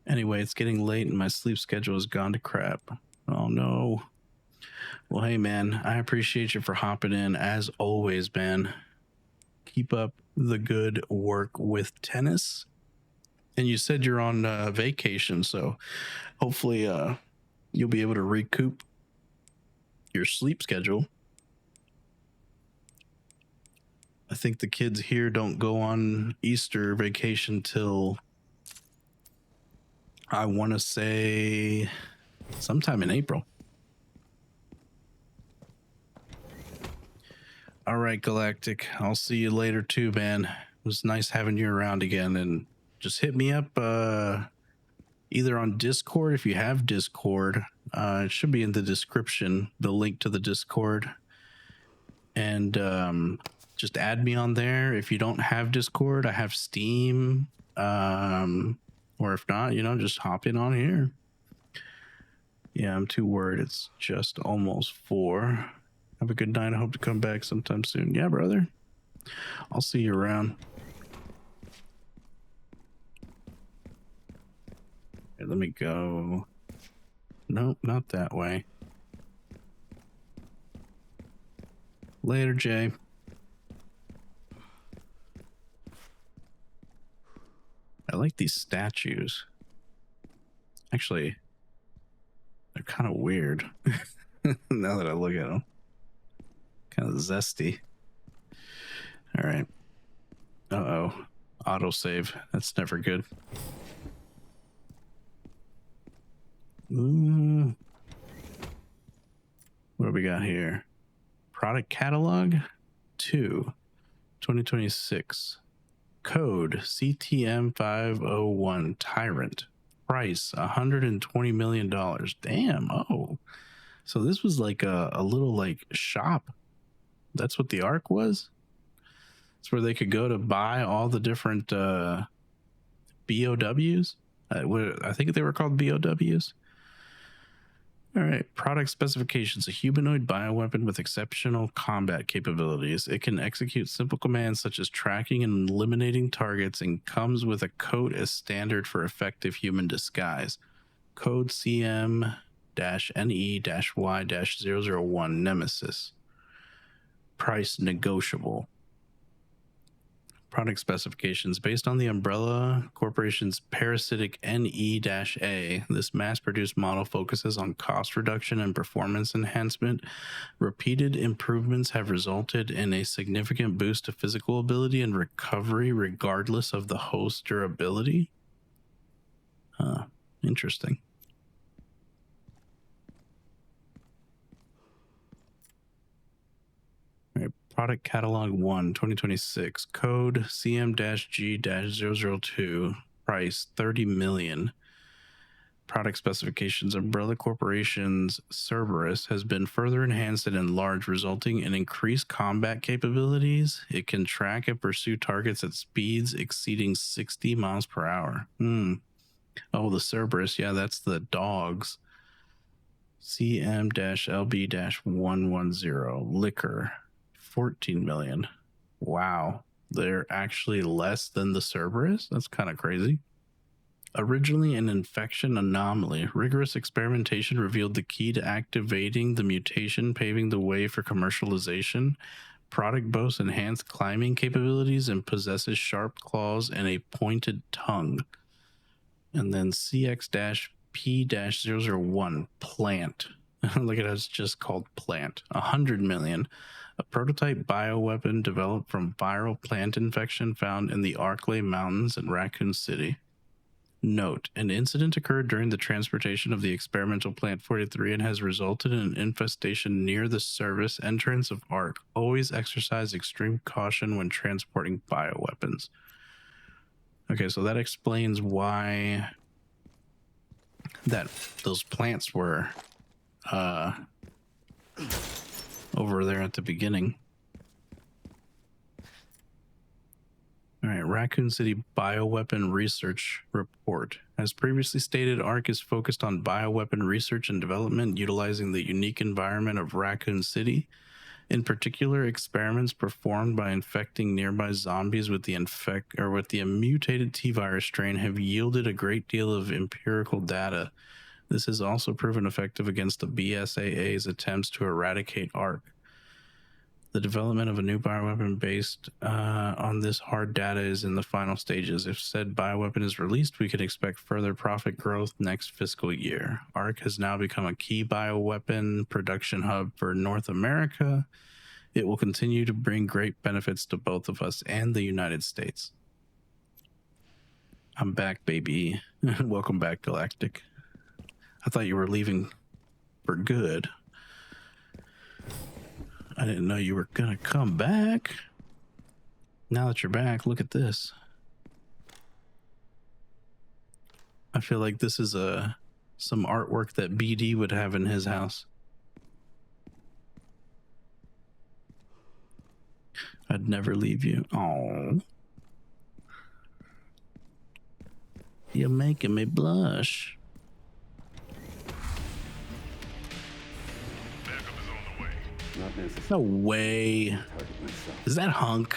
Anyway, it's getting late and my sleep schedule has gone to crap. Oh no. Well, hey man, I appreciate you for hopping in as always, man. Keep up the good work with tennis. And you said you're on vacation, so hopefully you'll be able to recoup your sleep schedule. I think the kids here don't go on Easter vacation till, I want to say, sometime in April. All right, Galactic. I'll see you later too, man. It was nice having you around again. And just hit me up either on Discord if you have Discord. It should be in the description, the link to the Discord. And just add me on there. If you don't have Discord, I have Steam. Or if not, just hop in on here. Yeah, I'm too worried. It's just almost 4. Have a good night. I hope to come back sometime soon. Yeah, brother. I'll see you around. Okay, let me go. Nope, not that way. Later, Jay. I like these statues. Actually, they're kind of weird. Now that I look at them. Kind of zesty. All right. Uh-oh. Autosave. That's never good. What do we got here? Product catalog 2, 2026. Code CTM501 Tyrant. Price $120 million. Damn. Oh, so this was like a little like shop. That's what the ARK was. It's where they could go to buy all the different BOWs. I think they were called BOWs. All right, product specifications: a humanoid bioweapon with exceptional combat capabilities. It can execute simple commands such as tracking and eliminating targets, and comes with a coat as standard for effective human disguise. Code CM-NE-Y-001 Nemesis. Price negotiable. Product specifications: based on the Umbrella Corporation's parasitic NE-A, this mass-produced model focuses on cost reduction and performance enhancement. Repeated improvements have resulted in a significant boost to physical ability and recovery regardless of the host's durability. Interesting. Product Catalog 1, 2026. Code CM-G-002. Price $30 million. Product specifications: Umbrella Corporation's Cerberus has been further enhanced and enlarged, resulting in increased combat capabilities. It can track and pursue targets at speeds exceeding 60 miles per hour. Oh, the Cerberus. Yeah, that's the dogs. CM-LB-110. Liquor. 14 million. Wow. They're actually less than the Cerberus? That's kind of crazy. Originally an infection anomaly, rigorous experimentation revealed the key to activating the mutation, paving the way for commercialization. Product boasts enhanced climbing capabilities and possesses sharp claws and a pointed tongue. And then CX-P-001 Plant. Look at it, it's just called Plant. 100 million. A prototype bioweapon developed from viral plant infection found in the Arklay Mountains in Raccoon City. Note: an incident occurred during the transportation of the experimental Plant 43 and has resulted in an infestation near the service entrance of ARK. Always exercise extreme caution when transporting bioweapons. Okay, so that explains why those plants were over there at the beginning. All right, Raccoon City Bioweapon Research Report. As previously stated, ARK is focused on bioweapon research and development utilizing the unique environment of Raccoon City. In particular, experiments performed by infecting nearby zombies with the mutated T-virus strain have yielded a great deal of empirical data. This has also proven effective against the BSAA's attempts to eradicate ARK. The development of a new bioweapon based on this hard data is in the final stages. If said bioweapon is released, we could expect further profit growth next fiscal year. ARK has now become a key bioweapon production hub for North America. It will continue to bring great benefits to both of us and the United States. I'm back, baby. Welcome back, Galactic. I thought you were leaving for good. I didn't know you were gonna come back. Now that you're back, look at this. I feel like this is some artwork that BD would have in his house. I'd never leave you. Oh, you're making me blush. No way. Is that Hunk?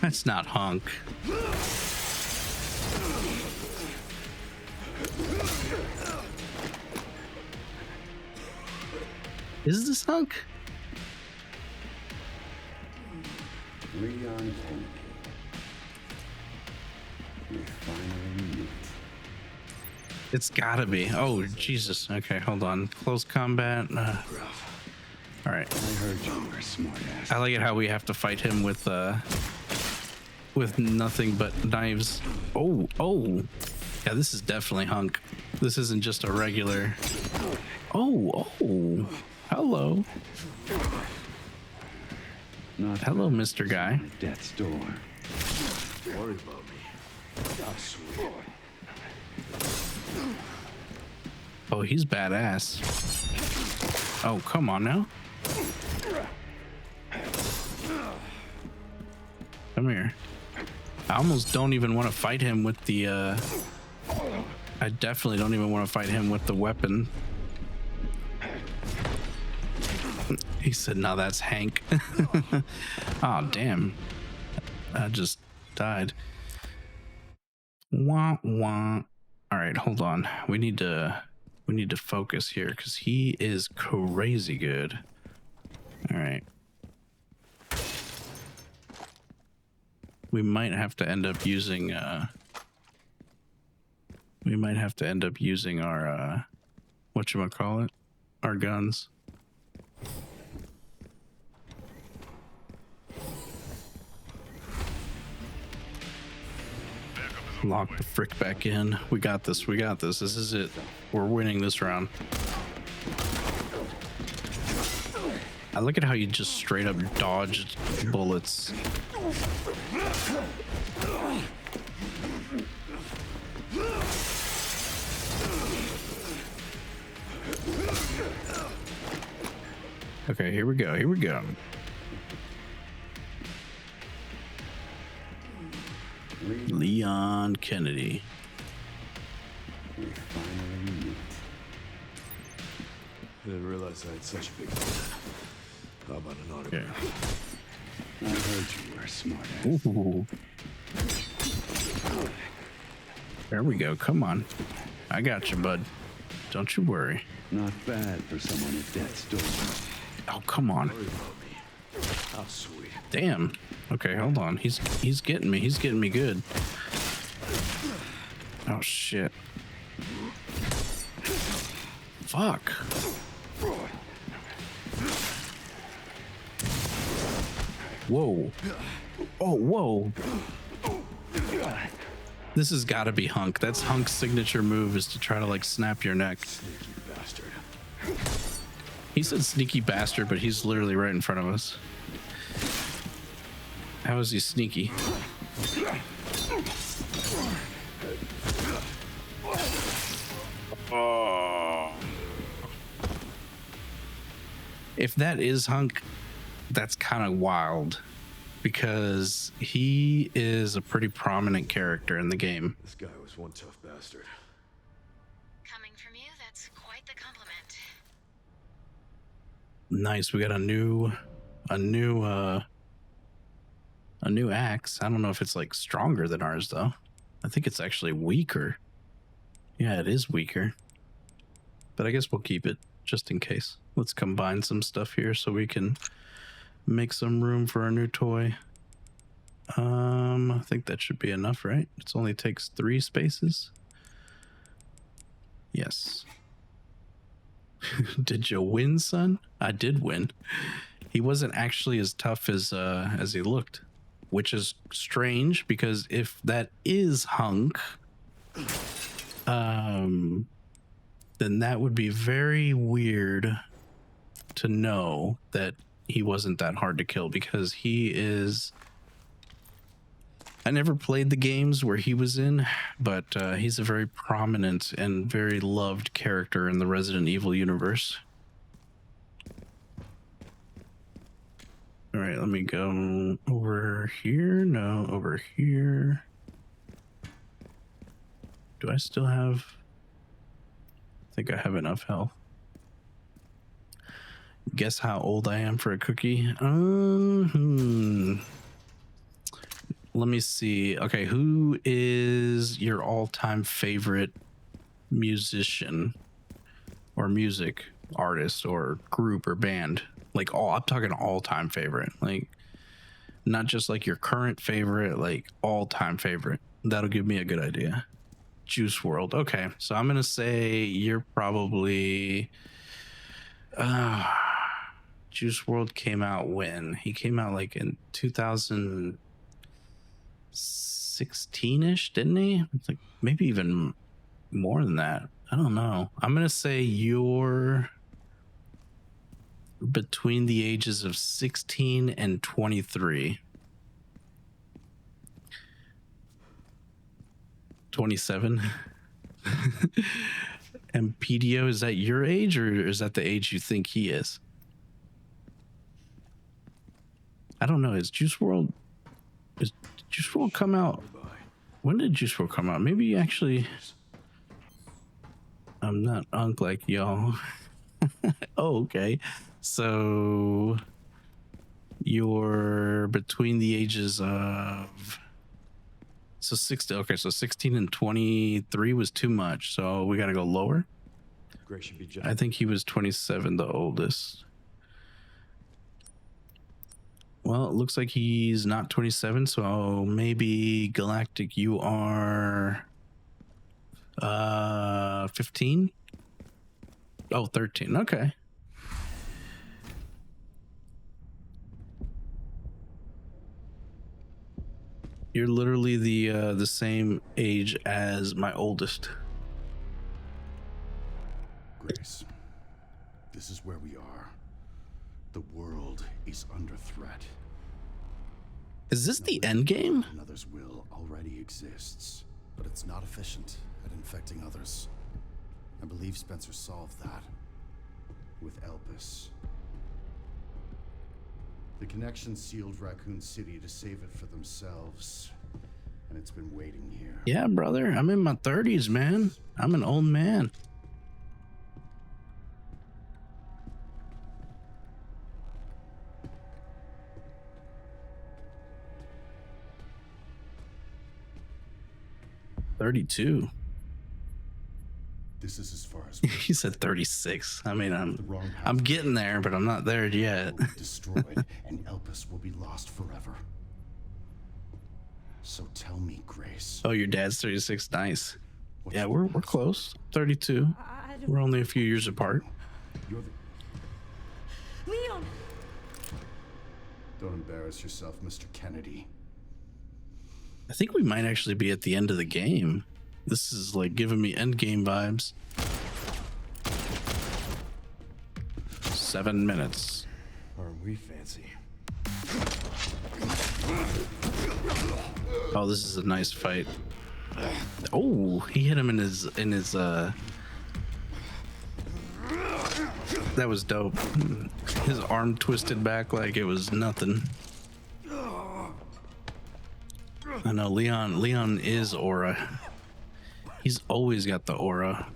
That's not Hunk. Is this Hunk? Leon Hunk. We finally meet. It's gotta be. Oh, Jesus. Okay, hold on. Close combat. All right. I heard you were a smart ass. I like it how we have to fight him with nothing but knives. Oh, oh. Yeah, this is definitely Hunk. This isn't just a regular. Oh, oh. Hello. Not Hello, bad Mr. for Guy. someone at death's door. Worry about me. How sweet. Oh, he's badass. Oh, come on now. Come here. I almost don't even want to fight him with the I definitely don't even want to fight him with the weapon. He said, "No, that's Hank." Oh, damn. I just died. Wah wah. All right, hold on. We need to focus here because he is crazy good. All right. We might have to end up using our whatchamacallit? Our guns. Lock the frick back in. We got this. We got this. This is it. We're winning this round. I look at how you just straight up dodged bullets. Okay, here we go. Here we go. Leon Kennedy. We finally meet. I didn't realize I had such a big deal. How about an Okay. autograph? I heard you were a smart ass. Ooh. There we go. Come on. I got you, bud. Don't you worry. Not bad for someone at death's door. Oh, come on. Worry about me. How sweet. Damn. Okay, hold on. He's getting me. He's getting me good. Oh shit. Fuck. Whoa. Oh, whoa. This has got to be Hunk. That's Hunk's signature move, is to try to like snap your neck. Sneaky bastard. He said sneaky bastard, but he's literally right in front of us. How is he sneaky? Oh. If that is Hunk, that's kind of wild, because he is a pretty prominent character in the game. This guy was one tough bastard. Coming from you, that's quite the compliment. Nice. We got a new axe. I don't know if it's like stronger than ours though. I think it's actually weaker. Yeah, it is weaker. But I guess we'll keep it just in case. Let's combine some stuff here so we can make some room for our new toy. I think that should be enough, right? It only takes 3 spaces. Yes. Did you win, son? I did win. He wasn't actually as tough as he looked, which is strange because if that is Hunk, then that would be very weird to know that he wasn't that hard to kill, because he is. I never played the games where he was in, but he's a very prominent and very loved character in the Resident Evil universe. All right, let me go over here. No, over here. Do I still have? I think I have enough health. Guess how old I am for a cookie? Let me see. Okay, who is your all-time favorite musician or music artist or group or band? Like I'm talking all-time favorite. Like not just like your current favorite, like all-time favorite. That'll give me a good idea. Juice World. Okay, so I'm gonna say you're probably Juice World came out when? He came out like in 2016-ish, didn't he? It's like maybe even more than that. I don't know. I'm gonna say you're between the ages of 16 and 23. 27. And PDO, is that your age or is that the age you think he is? I don't know. Is Juice World come out? When did Juice World come out? Maybe actually I'm not unk like y'all. Oh, okay. So you're between the ages of 16. Okay, so 16 and 23 was too much. So we got to go lower. Gray should be I think he was 27, the oldest. Well, it looks like he's not 27, so maybe Galactic, you are 15. Oh, 13. Okay. You're literally the same age as my oldest. Grace, this is where we are. The world is under threat. Is this the end game? Another's will already exists, but it's not efficient at infecting others. I believe Spencer solved that with Elpis. The connection sealed Raccoon City to save it for themselves, and it's been waiting here. Yeah, brother. I'm in my 30s, man. I'm an old man. $32. This is as far as He said 36. I mean, the wrong path I'm getting there, but I'm not there yet. will be destroyed, and Elpis will be lost forever. So tell me, Grace. Oh, your dad's 36. Nice. what's Yeah, the we're answer? close. 32. We're only a few years apart. You're the... Leon! Don't embarrass yourself, Mr. Kennedy. I think we might actually be at the end of the game. This is like giving me end game vibes. 7 minutes. Aren't we fancy? Oh, this is a nice fight. Oh, he hit him in his that was dope. His arm twisted back like it was nothing. I know Leon is aura. He's always got the aura.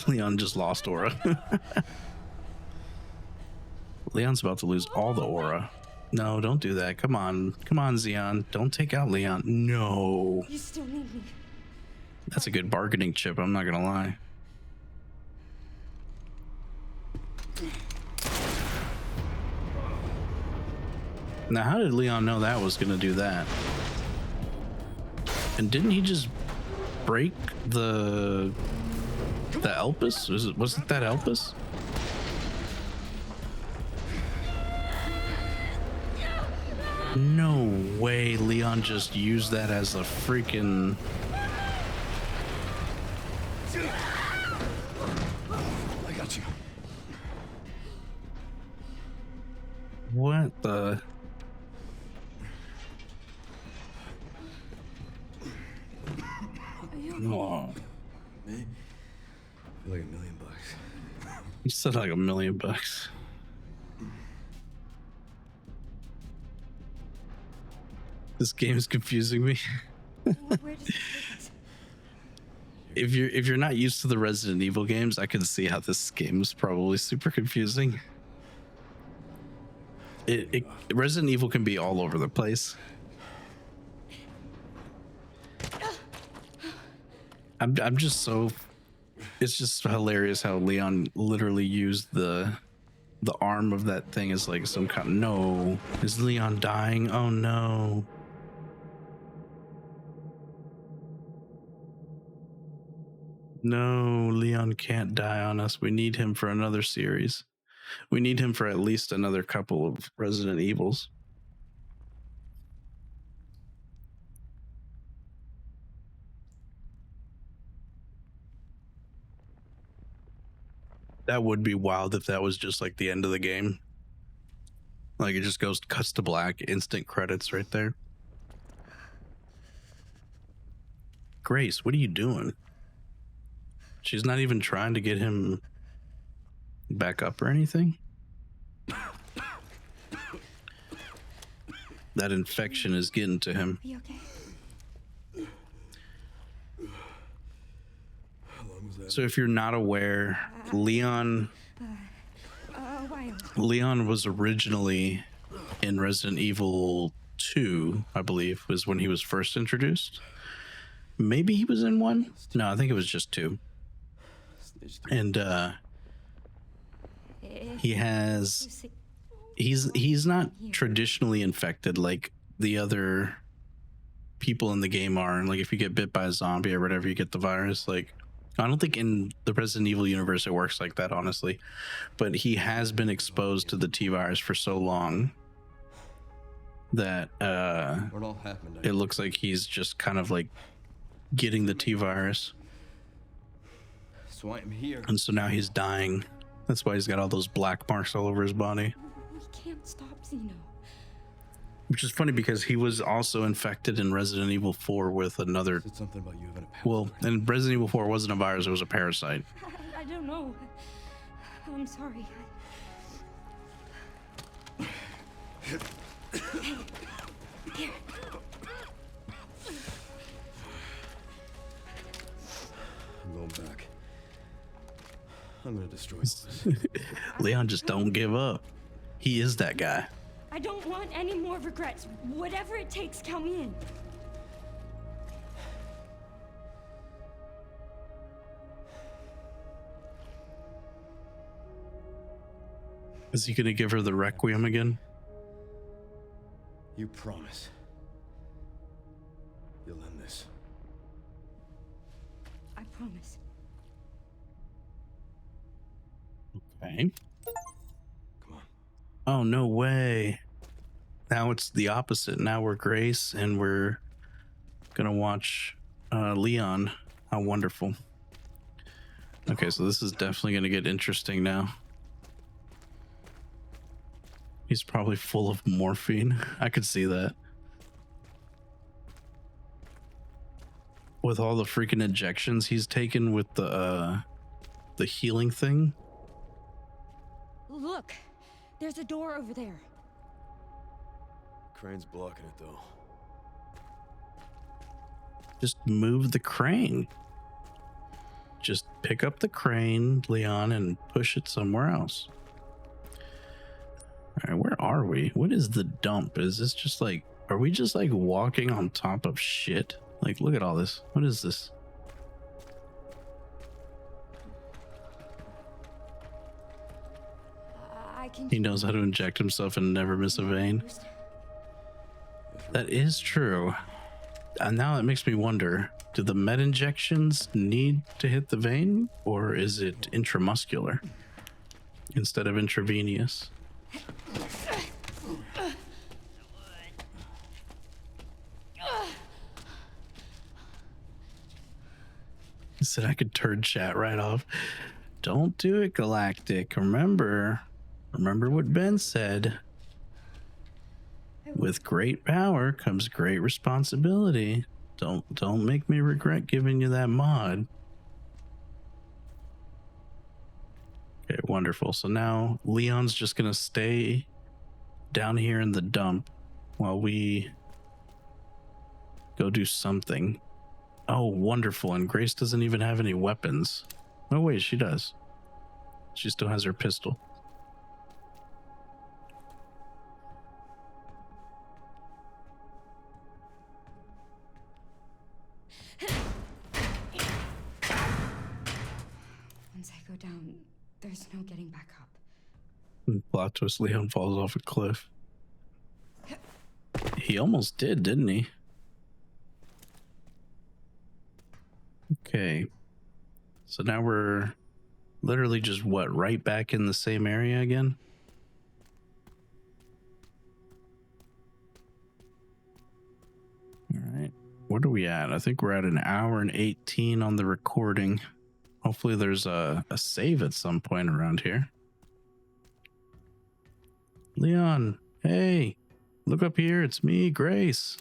Leon just lost aura. Leon's about to lose all the aura. No, don't do that. Come on, Xeon. Don't take out Leon. No. You still need me. That's a good bargaining chip, I'm not gonna lie. Now, how did Leon know that was gonna do that? And didn't he just break the Elpis? Wasn't that Elpis? No way Leon just used that as a freaking... I got you. What the... Oh, Me? Feel like $1 million. he said like $1 million. This game is confusing me. Where does it take us? If you're not used to the Resident Evil games, I can see how this game is probably super confusing. Resident Evil can be all over the place. I'm just so... It's just hilarious how Leon literally used the arm of that thing as like some kind... No. Is Leon dying? Oh no. No, Leon can't die on us. We need him for another series. We need him for at least another couple of Resident Evils. That would be wild if that was just like the end of the game. Like it just cuts to black, instant credits right there. Grace, what are you doing? She's not even trying to get him back up or anything. That infection is getting to him. Be okay? How long was that? So if you're not aware, Leon A while. Leon was originally in Resident Evil 2, I believe, was when he was first introduced. Maybe he was in 1? No, I think it was just 2. Stage 3. And he has he's not traditionally infected like the other people in the game are. Like if you get bit by a zombie or whatever, you get the virus. Like I don't think in the Resident Evil universe it works like that, honestly. But he has been exposed to the T virus for so long that What all happened? it looks like he's just kind of like getting the T virus. So I am here. And so now he's dying. That's why he's got all those black marks all over his body. We can't stop Zeno. Which is funny because he was also infected in Resident Evil 4 with another. Said something about you having a past. Well, and Resident Evil 4 wasn't a virus, it was a parasite. I don't know. I'm sorry. Here. I'm going back. I'm gonna destroy this. Leon just don't give up. He is that guy. I don't want any more regrets. Whatever it takes, count me in. Is he gonna give her the Requiem again? You promise. You'll end this. I promise. Okay. Come on. Oh, no way. Now it's the opposite. Now we're Grace and we're gonna watch Leon. How wonderful. Okay, so this is definitely gonna get interesting now. He's probably full of morphine. I could see that. With all the freaking injections he's taken with the healing thing. Look, there's a door over there. Crane's blocking it though. Just move the crane. Just pick up the crane, Leon, and push it somewhere else. All right, where are we? What is the dump? Is this just like, are we just like walking on top of shit? Like, look at all this. What is this? I can. He knows how to inject himself and never miss a vein. That is true. And now it makes me wonder, do the med injections need to hit the vein, or is it intramuscular instead of intravenous? He said I could turn chat right off. Don't do it, Galactic. Remember what Ben said. With great power comes great responsibility. Don't make me regret giving you that mod. Okay, wonderful. So now Leon's just gonna stay down here in the dump while we go do something. Oh, wonderful. And Grace doesn't even have any weapons. Oh wait, she does. She still has her pistol. Once I go down, there's no getting back up. Plot twist, Leon falls off a cliff. He almost did, didn't he? Okay. So now we're literally just what, right back in the same area again? All right. What are we at? I think we're at an hour and 18 on the recording. Hopefully there's a save at some point around here. Leon, hey, look up here. It's me, Grace.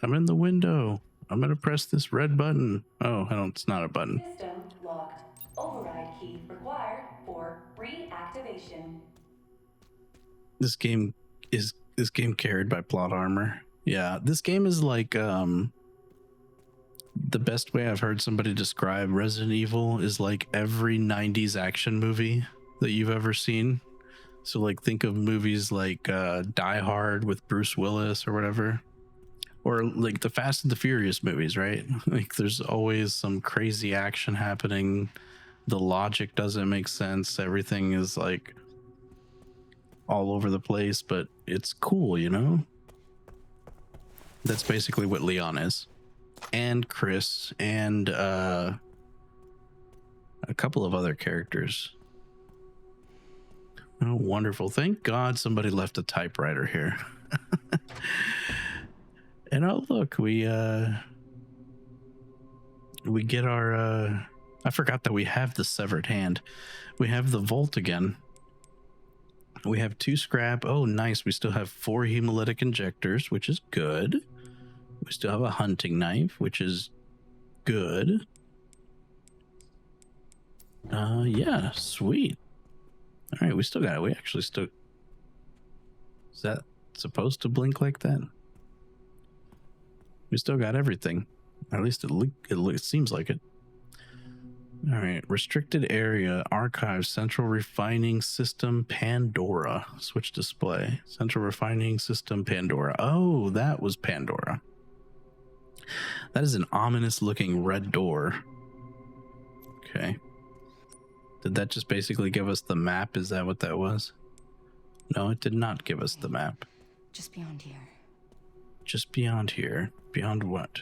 I'm in the window. I'm gonna press this red button. Oh, I don't, it's not a button. System locked. Override key required for reactivation. This game carried by plot armor. Yeah, this game is like the best way I've heard somebody describe Resident Evil is like every 90s action movie that you've ever seen. So like think of movies like Die Hard with Bruce Willis or whatever. Or like the Fast and the Furious movies, right? Like there's always some crazy action happening. The logic doesn't make sense. Everything is like all over the place, but it's cool, you know? That's basically what Leon is. And Chris and a couple of other characters. Oh, wonderful. Thank God somebody left a typewriter here. And oh look, we get our I forgot that we have the severed hand. We have the vault again. We have 2 scrap. Oh, nice. We still have 4 hemolytic injectors, which is good. We still have a hunting knife, which is good. Yeah, sweet. All right, we still got it. We actually still... Is that supposed to blink like that? We still got everything. Or at least it seems like it. All right, restricted area, archive, central refining system, Pandora. Switch display, central refining system, Pandora. Oh, that was Pandora. That is an ominous looking red door. Okay. Did that just basically give us the map? Is that what that was? No, it did not give us the map. Just beyond here. Just beyond here. Beyond what?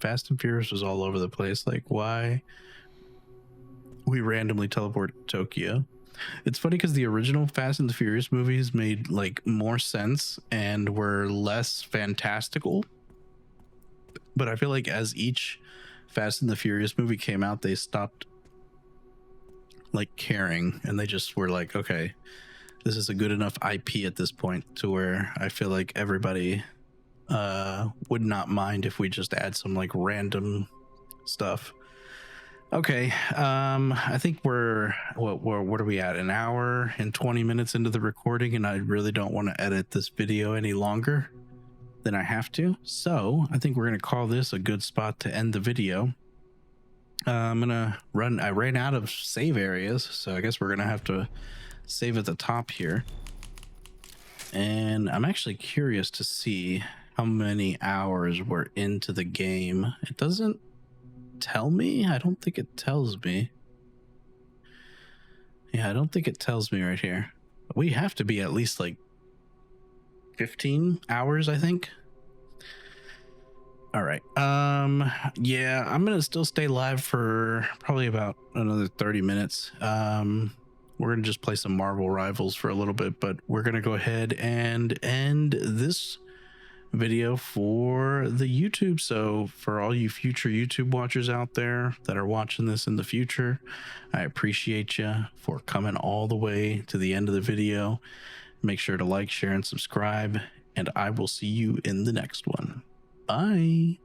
Fast and Furious was all over the place. Like, why? We randomly teleport to Tokyo. It's funny because the original Fast and the Furious movies made like more sense and were less fantastical. But I feel like as each Fast and the Furious movie came out, they stopped like caring and they just were like, okay, this is a good enough IP at this point to where I feel like everybody would not mind if we just add some like random stuff. Okay, I think we're what are we at? An hour and 20 minutes into the recording, and I really don't want to edit this video any longer than I have to. So I think we're gonna call this a good spot to end the video. I'm gonna run. I ran out of save areas, so I guess we're gonna have to save at the top here. And I'm actually curious to see how many hours we're into the game. It doesn't tell me. I don't think it tells me. Yeah, I don't think it tells me right here. We have to be at least like 15 hours, I think. All right. Yeah, I'm gonna still stay live for probably about another 30 minutes. We're gonna just play some Marvel Rivals for a little bit, but we're gonna go ahead and end this video for the YouTube. So for all you future YouTube watchers out there that are watching this in the future, I appreciate you for coming all the way to the end of the video. Make sure to like, share, and subscribe, and I will see you in the next one. Bye.